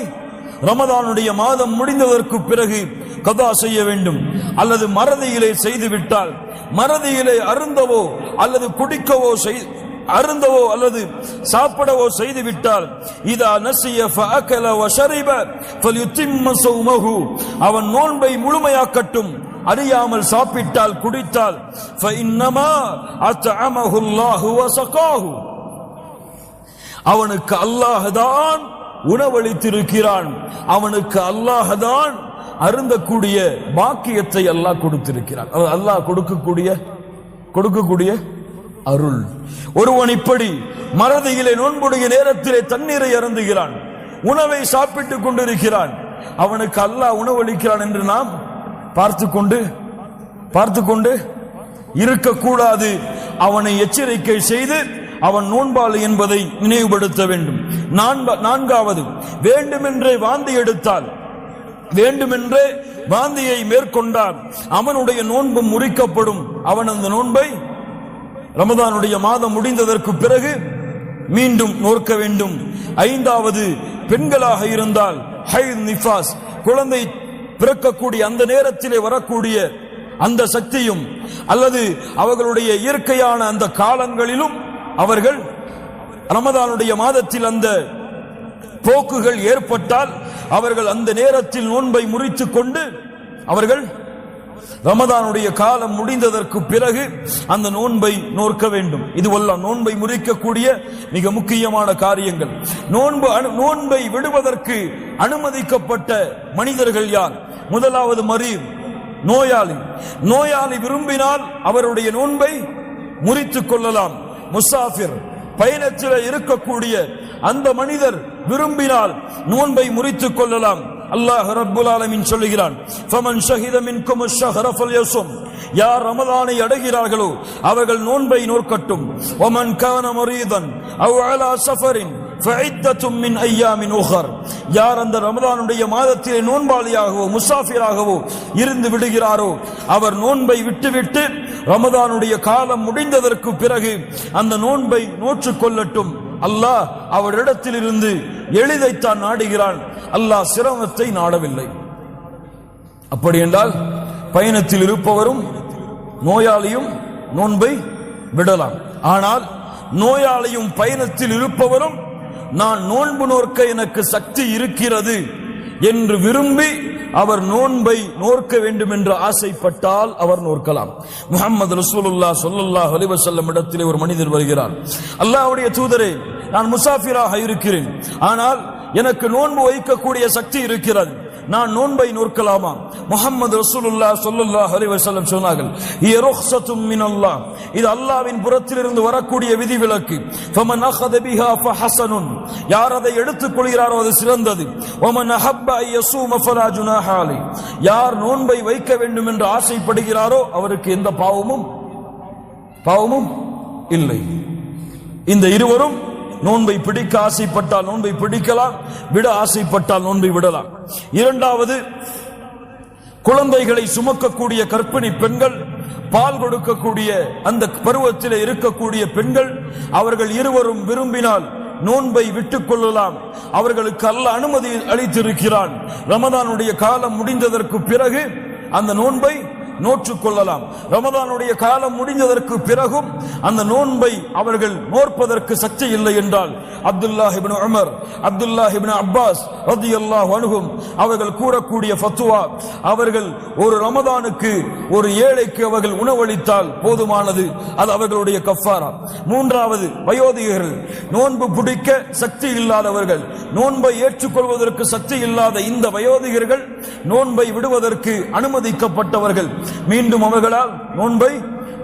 ரமதானுடைய மாதம் முடிந்ததற்கு பிறகு கதா செய்ய வேண்டும். அல்லது மறதியிலே செய்துவிட்டால், மறதியிலே அருந்தவோ அல்லது குடிக்கவோ அருந்தவோ அல்லது சாப்பிடவோ செய்துவிட்டால், இதா நசிய ஃபஅகல வஷரிப ஃபல்யுத்திம்ம ஸௌமஹு, அவன் நோன்பை முழுமையாக்கட்டும். அறியாமல் சாப்பிட்டால், குடித்தால், ஃபஇன்னமா அத்அமஹு அல்லாஹு வஸகாஹு, அவனுக்கு அல்லாஹ் தான் உணவளித்திருக்கிறான், அவனுக்கு அல்லாஹ் தான் அருந்தக்கூடிய பாக்கியத்தை அல்லாஹ் கொடுத்திருக்கிறான். அல்லாஹ் கொடுக்கக்கூடிய அருள். ஒருவன் இப்படி மறதியிலே நோன்புடைய நேரத்திலே தண்ணீரை அருந்துகிறான், உணவை சாப்பிட்டுக் கொண்டிருக்கிறான், அவனுக்கு அல்லாஹ் உணவளிக்கிறான் என்று நாம் பார்த்து கொண்டு இருக்கக்கூடாது. அவனை எச்சரிக்கை செய்து அவன் நோன்பாளி என்பதை நினைவுபடுத்த வேண்டும். நான்காவது, வேண்டுமென்றே வாந்தி எடுத்தால், வேண்டுமென்றே வாந்தியை மேற்கொண்டான், அவனுடைய நோன்பு முறிக்கப்படும். அவன் அந்த நோன்பை ரமதானுடைய மாதம் முடிந்ததற்கு பிறகு மீண்டும் நோக்க வேண்டும். 5வது, பெண்களாக இருந்தால் ஹைத் நிஃபாஸ், குழந்தை பிறக்கக்கூடிய அந்த நேரத்திலே வரக்கூடிய அந்த சக்தியும் அல்லது அவர்களுடைய இயற்கையான அந்த காலங்களிலும் அவர்கள் ரமதானுடைய மாதத்தில் அந்த போக்குகள் ஏற்பட்டால் அவர்கள் அந்த நேரத்தில் நோன்பை முறித்துக் கொண்டு அவர்கள் ரமதானுடைய காலம் முடிந்ததற்கு பிறகு அந்த நோன்பை நோக்க வேண்டும். இதுவெல்லாம் நோன்பை முறிக்கக்கூடிய மிக முக்கியமான காரியங்கள். நோன்பை விடுவதற்கு அனுமதிக்கப்பட்ட மனிதர்கள் யார்? முதலாவது மரீத், நோயாளி. நோயாளி விரும்பினால் அவருடைய நோன்பை முறித்துக் கொள்ளலாம். முசாஃபிர், பயணத்தில் இருக்கக்கூடிய அந்த மனிதர் விரும்பினால் நோன்பை முறித்துக் கொள்ளலாம். அல்லாஹ் ரப்புல் ஆலமீன் சொல்லுகிறான், ஃபமன் ஷஹித மின்கும் அஷ்-ஷஹ்ர ஃபல்யஸும், யார் ரமதானை அடைகிறார்களோ அவர்கள் நோன்பை நோக்கட்டும். வமன் கான மரீதன் அவ் அலா ஸஃபரின் ஃபஇத்தத்தும் மின் அய்யாமின் உஹர், யார் அந்த ரமதானுடைய மாதத்திலே நோன்பாளியாகவோ முசாஃபிராகவோ இருந்து விடுகிறாரோ அவர் நோன்பை விட்டுவிட்டு ரமதானுடைய காலம் முடிந்ததற்கு பிறகு அந்த நோன்பை நோற்றுக் கொள்ளட்டும். அல்லாஹ் அவரிடத்திலிருந்து எளிதைத்தான் நாடுகிறான், அல்லாஹ் சிரமத்தை நாடவில்லை. அப்படி என்றால் பயணத்தில் இருப்பவரும் நோயாளியும் நோன்பை விடலாம். ஆனால் நோயாளியும் பயணத்தில் இருப்பவரும் நான் நோன்பு நோக்க எனக்கு சக்தி இருக்கிறது என்று விரும்பி அவர் நோன்பை நோக்க வேண்டும் என்று ஆசைப்பட்டால் அவர் நோக்கலாம். முஹம்மது ரசூலுல்லாஹ் ஸல்லல்லாஹு அலைஹி வஸல்லம் இடத்திலே ஒரு மனிதர் வருகிறார். அல்லாஹ்வுடைய தூதரே, நான் முசாஃபிராக இருக்கிறேன், ஆனால் எனக்கு நோன்பு வைக்கக்கூடிய சக்தி இருக்கிறது, நான் நோன்பை நோக்கலாமா? முஹம்மது ரசூலுல்லாஹ் ஸல்லல்லாஹு அலைஹி வஸல்லம் சொன்னார்கள், ஹிய ருக்ஸத்தும் மினல்லாஹ், இது அல்லாஹ்வின் புறத்திலிருந்து வரக்கூடிய விதிவிலக்கு. ஃபமன் அഖத பிஹா ஃபஹஸனுன், யார் அதை எடுத்துக் கொள்கிறாரோ அது சிறந்தது. வமன் அஹப்ப அன் யஸூம ஃபலா ஜுனாஹ அலைஹி, யார் நோன்பை வைக்க வேண்டும் என்று ஆசைப்படுகிறாரோ அவருக்கு எந்த பாவமும் இல்லை. இந்த இருவரும் நோன்பை பிடிக்க ஆசைப்பட்டால் நோன்பை பிடிக்கலாம், விட ஆசைப்பட்டால் நோன்பை விடலாம். 2வது, குழந்தைகளை சுமக்கக்கூடிய கர்ப்பிணி பெண்கள், பால் கொடுக்கக்கூடிய அந்த பருவத்தில் இருக்கக்கூடிய பெண்கள், அவர்கள் இருவரும் விரும்பினால் நோன்பை விட்டுக் கொள்ளலாம். அவர்களுக்கு அல்லாஹ் அனுமதி அளித்திருக்கிறான். ரமதானுடைய காலம் முடிந்ததற்கு பிறகு அந்த நோன்பை நோற்றுக் கொள்ளலாம். ரமதானுடைய காலம் முடிந்ததற்கு பிறகும் அந்த நோன்பை அவர்கள் நோற்பதற்கு சக்தி இல்லை என்றால் அப்துல்லாஹ் இப்னு உமர், அப்துல்லாஹ் இப்னு அப்பாஸ் ரலியல்லாஹு அன்ஹும் அவர்கள் கூறக்கூடிய ஃபத்வா, அவர்கள் ஒரு ரமதானுக்கு ஒரு ஏழைக்கு அவர்கள் உணவளித்தால் போதுமானது, அது அவர்களுடைய கஃபாரா. 3வது, வயோதிகர்கள், நோன்பு பிடிக்க சக்தி இல்லாதவர்கள், நோன்பை ஏற்றுக்கொள்வதற்கு சக்தி இல்லாத இந்த வயோதிகர்கள் நோன்பை விடுவதற்கு அனுமதிக்கப்பட்டவர்கள். மீண்டும் அவர்களால் நோன்பை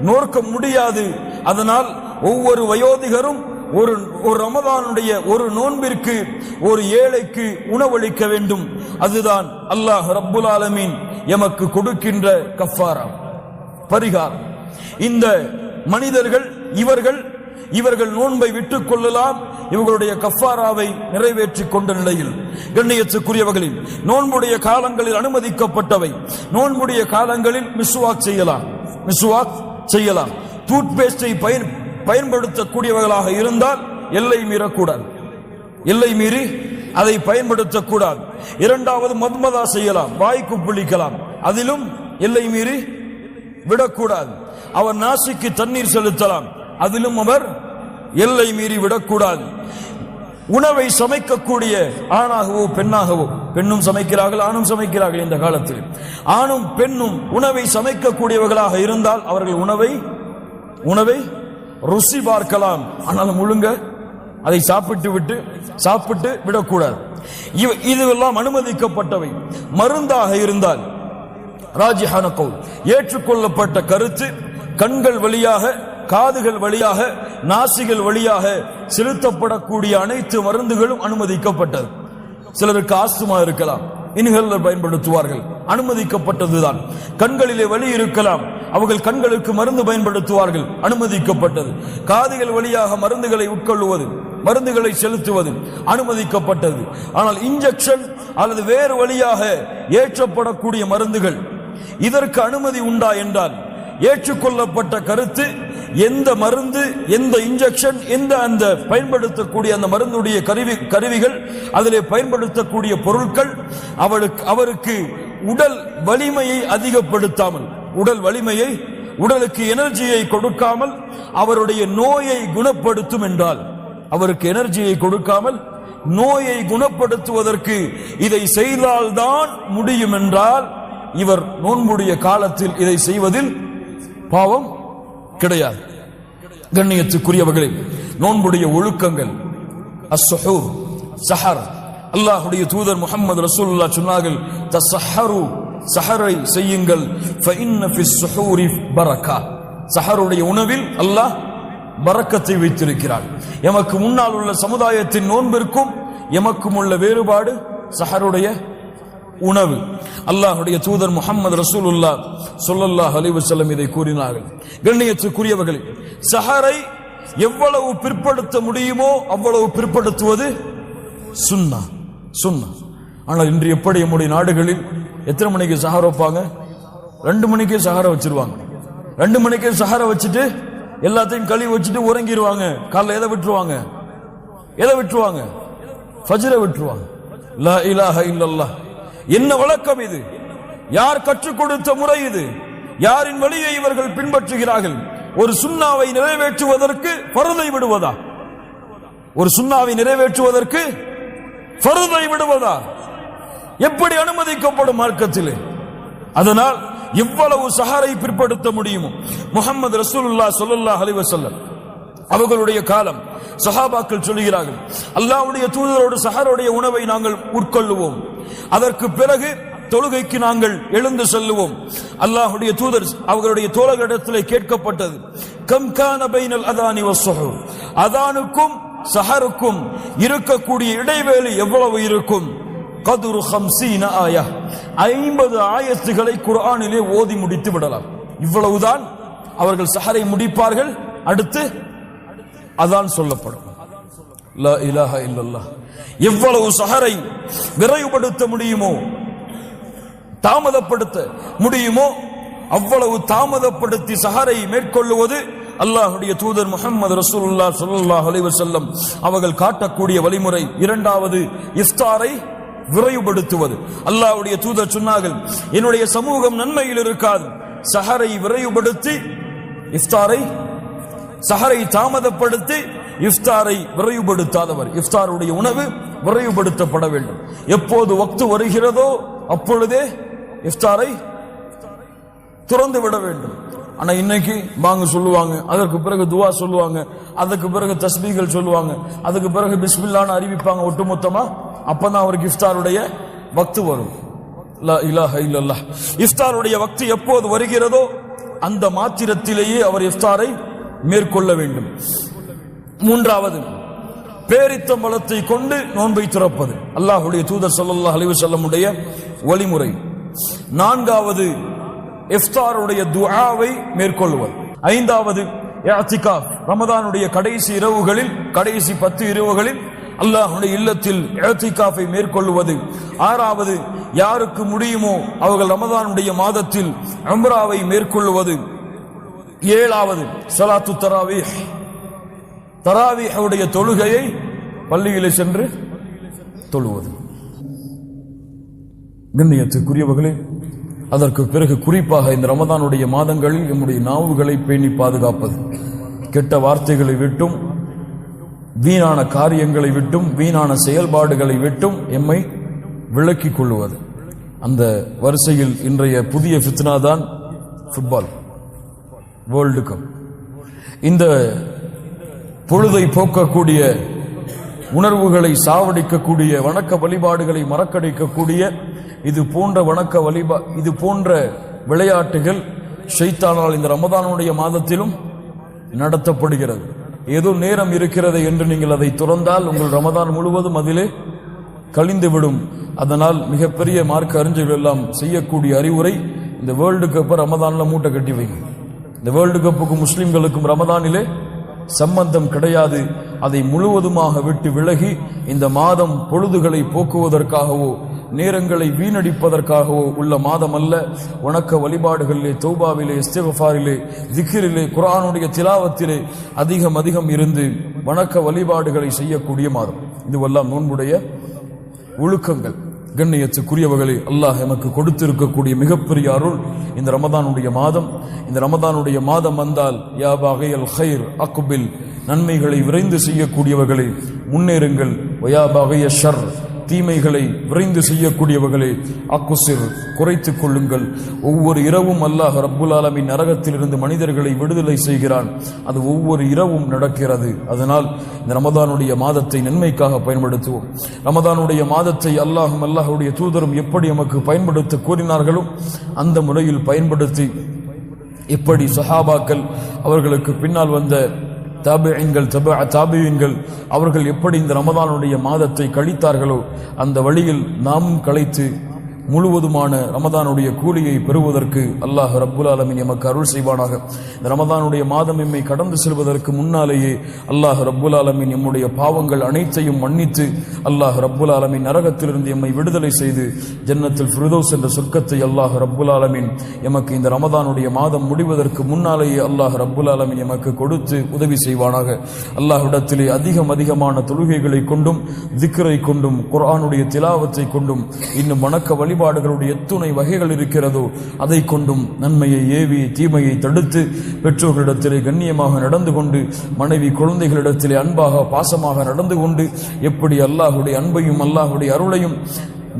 நோக்க முடியாது. அதனால் ஒவ்வொரு வயோதிகரும் ஒரு ரமதானுடைய ஒரு நோன்பிற்கு ஒரு ஏழைக்கு உணவளிக்க வேண்டும். அதுதான் அல்லாஹ் ரப்புல் ஆலமீன் எமக்கு கொடுக்கின்ற கஃபாரா, பரிகாரம். இந்த மனிதர்கள் இவர்கள் நோன்பை விட்டுக் கொள்ளலாம், இவர்களுடைய கஃபாராவை நிறைவேற்றிக் கொண்ட நிலையில். கண்ணியத்துக்குரியவர்களில் நோன்புடைய காலங்களில் அனுமதிக்கப்பட்டவை, நோன்புடைய காலங்களில் மிஸ்வாக் செய்யலாம். டூத் பேஸ்டை பயன்படுத்தக்கூடியவர்களாக இருந்தால் எல்லை மீறக்கூடாது, எல்லை மீறி அதை பயன்படுத்தக்கூடாது. 2வது, மத்மதா செய்யலாம், வாய்க்கு புளிக்கலாம், அதிலும் எல்லை மீறி விடக்கூடாது. அவர் நாசிக்கு தண்ணீர் செலுத்தலாம், அதிலும் அவர் எல்லை மீறி விடக்கூடாது. உணவை சமைக்கக்கூடிய ஆணாகவோ பெண்ணாகவோ, பெண்ணும் சமைக்கிறார்கள் ஆணும் சமைக்கிறார்கள் இந்த காலத்தில், ஆணும் பெண்ணும் உணவை சமைக்கக்கூடியவர்களாக இருந்தால் அவர்கள் உணவை ருசி பார்க்கலாம், ஆனால் முழுங்க அதை சாப்பிட்டு விடக்கூடாது. இதுவெல்லாம் அனுமதிக்கப்பட்டவை. மருந்தாக இருந்தால் ராஜிஹான கவுல், ஏற்றுக்கொள்ளப்பட்ட கருத்து, கண்கள் வழியாக, காதுகள் வழியாக, நாசிகள் வழியாக செலுத்தப்படக்கூடிய அனைத்து மருந்துகளும் அனுமதிக்கப்பட்டது. சிலருக்கு ஆஸ்துமா இருக்கலாம், இன்ஹேலர் பயன்படுத்துவார்கள், அனுமதிக்கப்பட்டதுதான். கண்களிலே வலி இருக்கலாம், அவர்கள் கண்களுக்கு மருந்து பயன்படுத்துவார்கள், அனுமதிக்கப்பட்டது. காதுகள் வழியாக மருந்துகளை உட்கொள்வது, மருந்துகளை செலுத்துவது அனுமதிக்கப்பட்டது. ஆனால் இன்ஜெக்ஷன் அல்லது வேறு வழியாக ஏற்றப்படக்கூடிய மருந்துகள், இதற்கு அனுமதி உண்டா என்றால் ஏற்றுக்கொள்ளப்பட்ட கருத்து, எந்த மருந்து, எந்த இன்ஜெக்ஷன், எந்த அந்த பயன்படுத்தக்கூடிய அந்த மருந்துடைய கருவிகள், அதிலே பயன்படுத்தக்கூடிய பொருட்கள் அவருக்கு உடல் வலிமையை அதிகப்படுத்தாமல், உடல் வலிமையை, உடலுக்கு எனர்ஜியை கொடுக்காமல் அவருடைய நோயை குணப்படுத்தும் என்றால், அவருக்கு எனர்ஜியை கொடுக்காமல் நோயை குணப்படுத்துவதற்கு இதை செய்தால்தான் முடியும் என்றால், இவர் நோன்புடைய காலத்தில் இதை செய்வதில் பாவம் கிடையாது. கண்ணியத்துக்குரியவர்களே, நோன்புடைய ஒழுக்கங்கள், அஸ்ஸஹூர், சஹர். அல்லாஹ்வுடைய தூதர் முஹம்மது ரசூலுல்லாஹ் சொன்னார்கள், தஸஹரு, சஹரை செய்யுங்கள், ஃபஇன்ன ஃபிஸ் ஸுஹூரி பரக்கா. சஹருடைய உணவில் அல்லாஹ் பரக்கத்தை வைத்திருக்கிறார். எமக்கு முன்னால் உள்ள சமுதாயத்தின் நோன்பிற்கும் எமக்கும் உள்ள வேறுபாடு சஹருடைய உணவு. அல்லாஹ்வுடைய தூதர் முஹம்மது ரசூலுல்லாஹ் ஸல்லல்லாஹு அலைஹி வஸல்லம் இதை கூறினார்கள். கண்ணியத்துக்குரியவர்களே, சஹரை எவ்வளவு பிற்படுத்த முடியுமோ அவ்வளவு பிற்படுத்துவது சுன்னா, சுன்னா. ஆனால் இன்று எப்படி நம்முடைய நாடுகளில் எத்தனை மணிக்கு சஹர் வைப்பாங்க? 2 மணிக்கே சஹரை வச்சிருவாங்க. 2 மணிக்கே சஹரை வச்சுட்டு எல்லாத்தையும் கழுவி வச்சுட்டு உறங்கிடுவாங்க. காலைல எதை விட்டுருவாங்க? எதை விட்டுருவாங்க? ஃபஜ்ரை விட்டுருவாங்க. லா இலாஹ இல்லல்லாஹ். என்ன வழக்கம் இது? யார் கற்றுக் கொடுத்த முறை இது? யாரின் வழியை இவர்கள் பின்பற்றுகிறார்கள்? ஒரு சுன்னாவை நிறைவேற்றுவதற்கு ஃபர்தை விடுவதா? ஒரு சுன்னாவை நிறைவேற்றுவதற்கு ஃபர்தை விடுவதா? எப்படி அனுமதிக்கப்படும் மார்க்கத்திலே? அதனால் எவ்வளவு சஹரை பிற்படுத்த முடியுமோ. முஹம்மது ரசூலுல்லாஹ் ஸல்லல்லாஹு அலைஹி வஸல்லம் அவர்களுடைய காலம், சஹாபாக்கள் சொல்கிறார்கள், அல்லாஹ்வுடைய தூதரோடு சஹருடைய உணவை நாங்கள் உட்கொள்ளுவோம், அதற்கு பிறகு தொழுகைக்கு நாங்கள் எழுந்து செல்லுவோம். அல்லாஹ்வுடைய தூதர் அவர்களுடைய தோழர்களிடத்திலே கேட்கப்பட்டது, கம் கான பைனல் அதானி வஸ்ஸஹூர், அதானுக்கும் சஹருக்கும் இருக்கக்கூடிய இடைவேளை எவ்வளவு இருக்கும்? கதுரு 50 ஆயா, 50 ஆயத்துகளை குர்ஆனிலே ஓதி முடித்து விடலாம். இவ்வளவுதான் அவர்கள் சஹரை முடிப்பார்கள். அடுத்து அதான் சொல்லப்படும். லா இலாஹ இல்லல்லாஹ். எவ்வளவு சஹரை விரைவுபடுத்த முடியுமோ, தாமதப்படுத்த முடியுமோ அவ்வளவு தாமதப்படுத்தி சஹரை மேற்கொள்ளுவது அல்லாஹ்வுடைய தூதர் முஹம்மது ரசூலுல்லாஹ் ஸல்லல்லாஹு அலைஹி வஸல்லம் அவர்கள் காட்டக்கூடிய வழிமுறை. இரண்டாவது, இஃப்தாரை விரைவுபடுத்துவது. அல்லாஹ்வுடைய தூதர் சொன்னார்கள், என்னுடைய சமூகம் நன்மையில் இருக்காது, சஹரை விரைவுபடுத்தி இஃப்தாரை, சஹரை தாமதப்படுத்தி இஃப்தாரை விரைவுபடுத்தாதவர். இஃப்தாருடைய உணவு விரைவுபடுத்தப்பட வேண்டும். எப்போது வக்து வருகிறதோ அப்பொழுதே இஃப்தாரை துறந்து விட வேண்டும். ஆனா இன்னைக்கு பாங்க சொல்லுவாங்க, அதற்கு பிறகு துவா சொல்லுவாங்க, அதுக்கு பிறகு தஸ்பீகள் சொல்லுவாங்க, அதுக்கு பிறகு பிஸ்மில்லான்னு அறிவிப்பாங்க ஒட்டுமொத்தமா. அப்பதான் அவருக்கு இஃப்தாருடைய வக்து வரும். லா இலாஹ இல்லல்லாஹ். இஃப்தாருடைய வக்து எப்போது வருகிறதோ அந்த மாத்திரத்திலேயே அவர் இஃப்தாரை மேற்கொள்ள வேண்டும். மூன்றாவது, பேரித்தம்பழத்தை கொண்டு நோன்பை திறப்பது அல்லாஹ்வுடைய தூதர் ஸல்லல்லாஹு அலைஹி வஸல்லம் உடைய வழிமுறை. நான்காவது, இஃப்தாருடைய துஆவை மேற்கொள்வது. ஐந்தாவது, இஅ்திகாஃப், ரமதானுடைய கடைசி இரவுகளில், கடைசி 10 இரவுகளில் அல்லாஹ்வுடைய இல்லத்தில் இஅ்திகாஃபை மேற்கொள்வது. ஆறாவது, யாருக்கு முடியுமோ அவர்கள் ரமதானுடைய மாதத்தில் உம்ராவை மேற்கொள்வது. ஏழாவது, ஸலாத்து தராவீஹ், தராவீஹுடைய தொழுகையை பள்ளியிலே சென்று தொழுவது. கண்ணியத்துக்குரியவர்களே, அதற்கு பிறகு குறிப்பாக இந்த ரமதானுடைய மாதங்களில் நம்முடைய நாவுகளை பேணி பாதுகாப்பது, கெட்ட வார்த்தைகளை விட்டும், வீணான காரியங்களை விட்டும், வீணான செயல்பாடுகளை விட்டும் எம்மை விலக்கிக் கொள்வது. அந்த வரிசையில் இன்றைய புதிய ஃபித்னா தான் ஃபுட்பால், வேர்ல்டு கப். இந்த பொழுதை போக்கக்கூடிய, உணர்வுகளை சாவடிக்கக்கூடிய, வணக்க வழிபாடுகளை மறக்கடிக்கக்கூடிய இது போன்ற விளையாட்டுகள் ஷைத்தானால் இந்த ரமதானுடைய மாதத்திலும் நடத்தப்படுகிறது. ஏதோ நேரம் இருக்கிறது என்று நீங்கள் அதை துறந்தால் உங்கள் ரமதான் முழுவதும் அதிலே கழிந்துவிடும். அதனால் மிகப்பெரிய மார்க்க அறிஞர்கள் எல்லாம் செய்யக்கூடிய அறிவுரை, இந்த வேர்ல்டு கப்பை ரமதான்ல மூட்டை கட்டி வைங்க. இந்த வேர்ல்டு கப்புக்கும் முஸ்லிம்களுக்கும் ரமதானிலே சம்பந்தம் கிடையாது. அதை முழுவதுமாக விட்டு விலகி இந்த மாதம் பொழுதுகளை போக்குவதற்காகவோ நேரங்களை வீணடிப்பதற்காகவோ உள்ள மாதம் அல்ல. வணக்க வழிபாடுகளிலே, தௌபாவிலே, இஸ்திக்ஃபாரிலே, திக்ரிலே, குர்ஆனுடைய திலாவத்திலே அதிகம் இருந்து வணக்க வழிபாடுகளை செய்யக்கூடிய மாதம். இதுவெல்லாம் நோன்புடைய ஒழுக்கங்கள். கண்ணியத்துக்குரியவர்களே, அல்லாஹ் எமக்கு கொடுத்திருக்கக்கூடிய மிகப்பெரிய அருள் இந்த ரமதானுடைய மாதம். இந்த ரமதானுடைய மாதம் வந்தால் யா பாகியல் கைர் அக்பில், நன்மைகளை விரைந்து செய்யக்கூடியவர்களே முன்னேறுங்கள். வயா பாகிய ஷர், தீமைகளை விரைந்து செய்யக்கூடியவர்களே அக்குசிர், குறைத்துக் கொள்ளுங்கள். ஒவ்வொரு இரவும் அல்லாஹ் ரப்புல் ஆலமீன் நரகத்திலிருந்து மனிதர்களை விடுதலை செய்கிறான். அது ஒவ்வொரு இரவும் நடக்கிறது. அதனால் இந்த ரமதானுடைய மாதத்தை நன்மைக்காக பயன்படுத்துவோம். ரமதானுடைய மாதத்தை அல்லாஹும் அல்லாஹுடைய தூதரும் எப்படி நமக்கு பயன்படுத்த கூறினார்களோ அந்த முறையில் பயன்படுத்தி, எப்படி சஹாபாக்கள் அவர்களுக்கு பின்னால் வந்த தாபியீன்கள் அவர்கள் எப்படி இந்த ரமதானுடைய மாதத்தை கழித்தார்களோ அந்த வழியில் நாமும் கழித்து முழுவதுமான ரமதானுடைய கூலியை பெறுவதற்கு அல்லாஹ் ரப்புல் ஆலமீன் எமக்கு அருள் செய்வானாக. இந்த ரமதானுடைய மாதம் எம்மை கடந்து செல்வதற்கு முன்னாலேயே அல்லாஹ் ரப்புல் ஆலமீன் எம்முடைய பாவங்கள் அனைத்தையும் மன்னித்து அல்லாஹ் ரப்புல் ஆலமீன் நரகத்திலிருந்து எம்மை விடுதலை செய்து ஜன்னத்துல் ஃபிர்தௌஸ் என்ற சொர்க்கத்தை அல்லாஹ் ரப்புல் ஆலமீன் எமக்கு இந்த ரமதானுடைய மாதம் முடிவதற்கு முன்னாலேயே அல்லாஹ் ரப்புல் ஆலமீன் எமக்கு கொடுத்து உதவி செய்வானாக. அல்லாஹ்விடத்திலே அதிகமான தொழுகைகளை கொண்டும் திக்ரை கொண்டும் குர்ஆனுடைய திலாவத்தை கொண்டும் இன்னும் வணக்க வழிபாடுகளுடைய எத்துணை வகைகள் இருக்கிறதோ அதை கொண்டும் நன்மையை ஏவி தீமையை தடுத்து பெற்றோர்களிடத்திலே கண்ணியமாக நடந்து கொண்டு மனைவி குழந்தைகளிடத்திலே அன்பாக பாசமாக நடந்து கொண்டு எப்படி அல்லாஹுடைய அன்பையும் அல்லாஹுடைய அருளையும்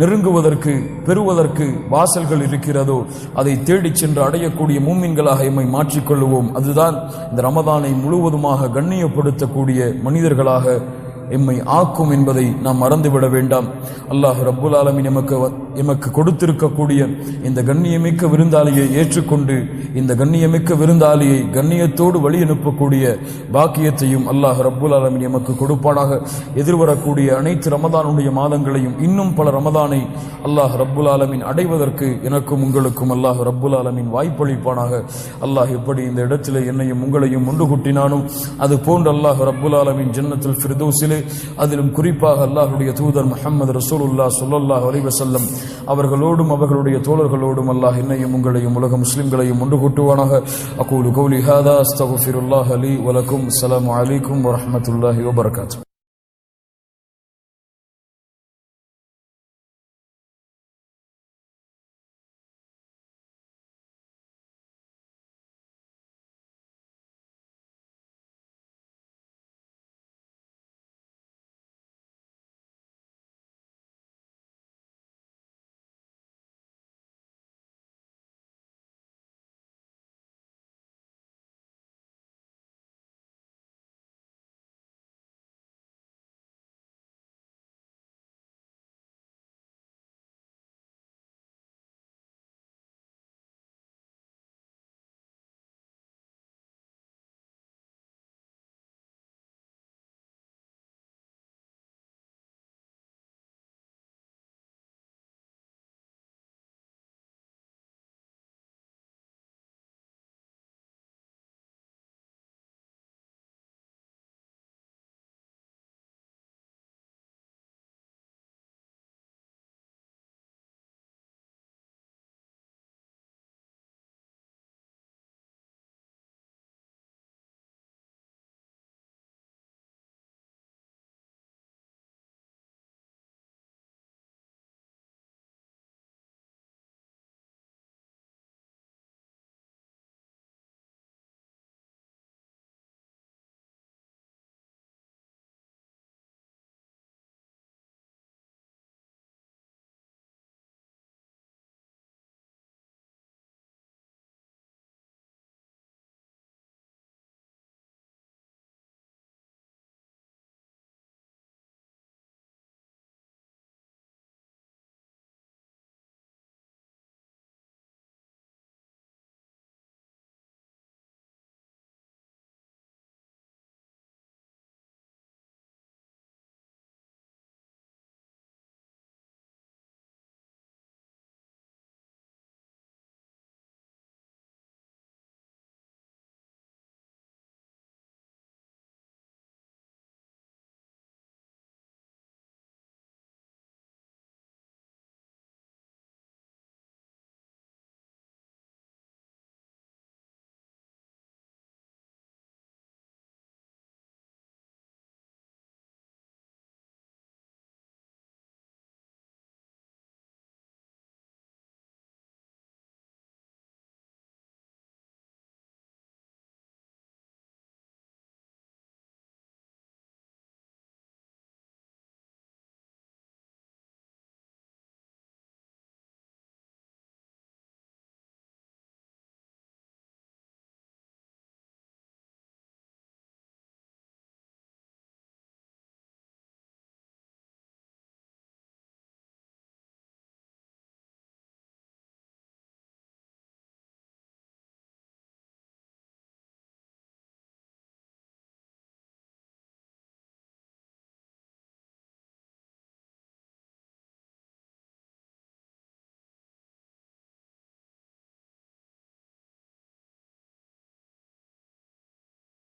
நெருங்குவதற்கு பெறுவதற்கு வாசல்கள் இருக்கிறதோ அதை தேடிச் சென்று அடையக்கூடிய மூமின்களாக எம்மை மாற்றிக்கொள்வோம். அதுதான் இந்த ரமதானை முழுவதுமாக கண்ணியப்படுத்தக்கூடிய மனிதர்களாக எம்மை ஆக்கும் என்பதை நாம் மறந்துவிட வேண்டாம். அல்லாஹ் ரப்புல் ஆலமீன் எமக்கு கொடுத்திருக்கக்கூடிய இந்த கண்ணியமிக்க விருந்தாளியை ஏற்றுக்கொண்டு இந்த கண்ணியமிக்க விருந்தாளியை கண்ணியத்தோடு வழி அனுப்பக்கூடிய பாக்கியத்தையும் அல்லாஹ் ரப்புல் ஆலமீன் எமக்கு கொடுப்பானாக. எதிர்வரக்கூடிய அனைத்து ரமதானுடைய மாதங்களையும் இன்னும் பல ரமதானை அல்லாஹ் ரப்புல் ஆலமீன் அடைவதற்கு எனக்கும் உங்களுக்கும் அல்லாஹ் ரப்புல் ஆலமீன் வாய்ப்பளிப்பானாக. அல்லாஹ் எப்படி இந்த இடத்திலே என்னையும் உங்களையும் ஒன்று கூட்டினானோ அது போன்று அல்லாஹ் ரப்புல் ஆலமீன் ஜன்னத்துல் ஃபிர்தௌஸிலே, அதிலும் குறிப்பாக அல்லாஹ்வுடைய தூதர் முஹம்மது ரசூலுல்லாஹ் ஸல்லல்லாஹு அலைஹி வஸல்லம் அவர்களோடும் அவர்களுடைய தோழர்களோடும் அல்லாஹ் என்னையும் உங்களையும் உலக முஸ்லிம்களையும் ஒன்று கூட்டுவானாக. அகூலு கௌலி ஹாதா அஸ்தக்ஃபிருல்லாஹ லீ வ லக்கும். அஸ்ஸலாமு அலைக்கும் வ ரஹ்மத்துல்லாஹி வ பரகாத்துஹு.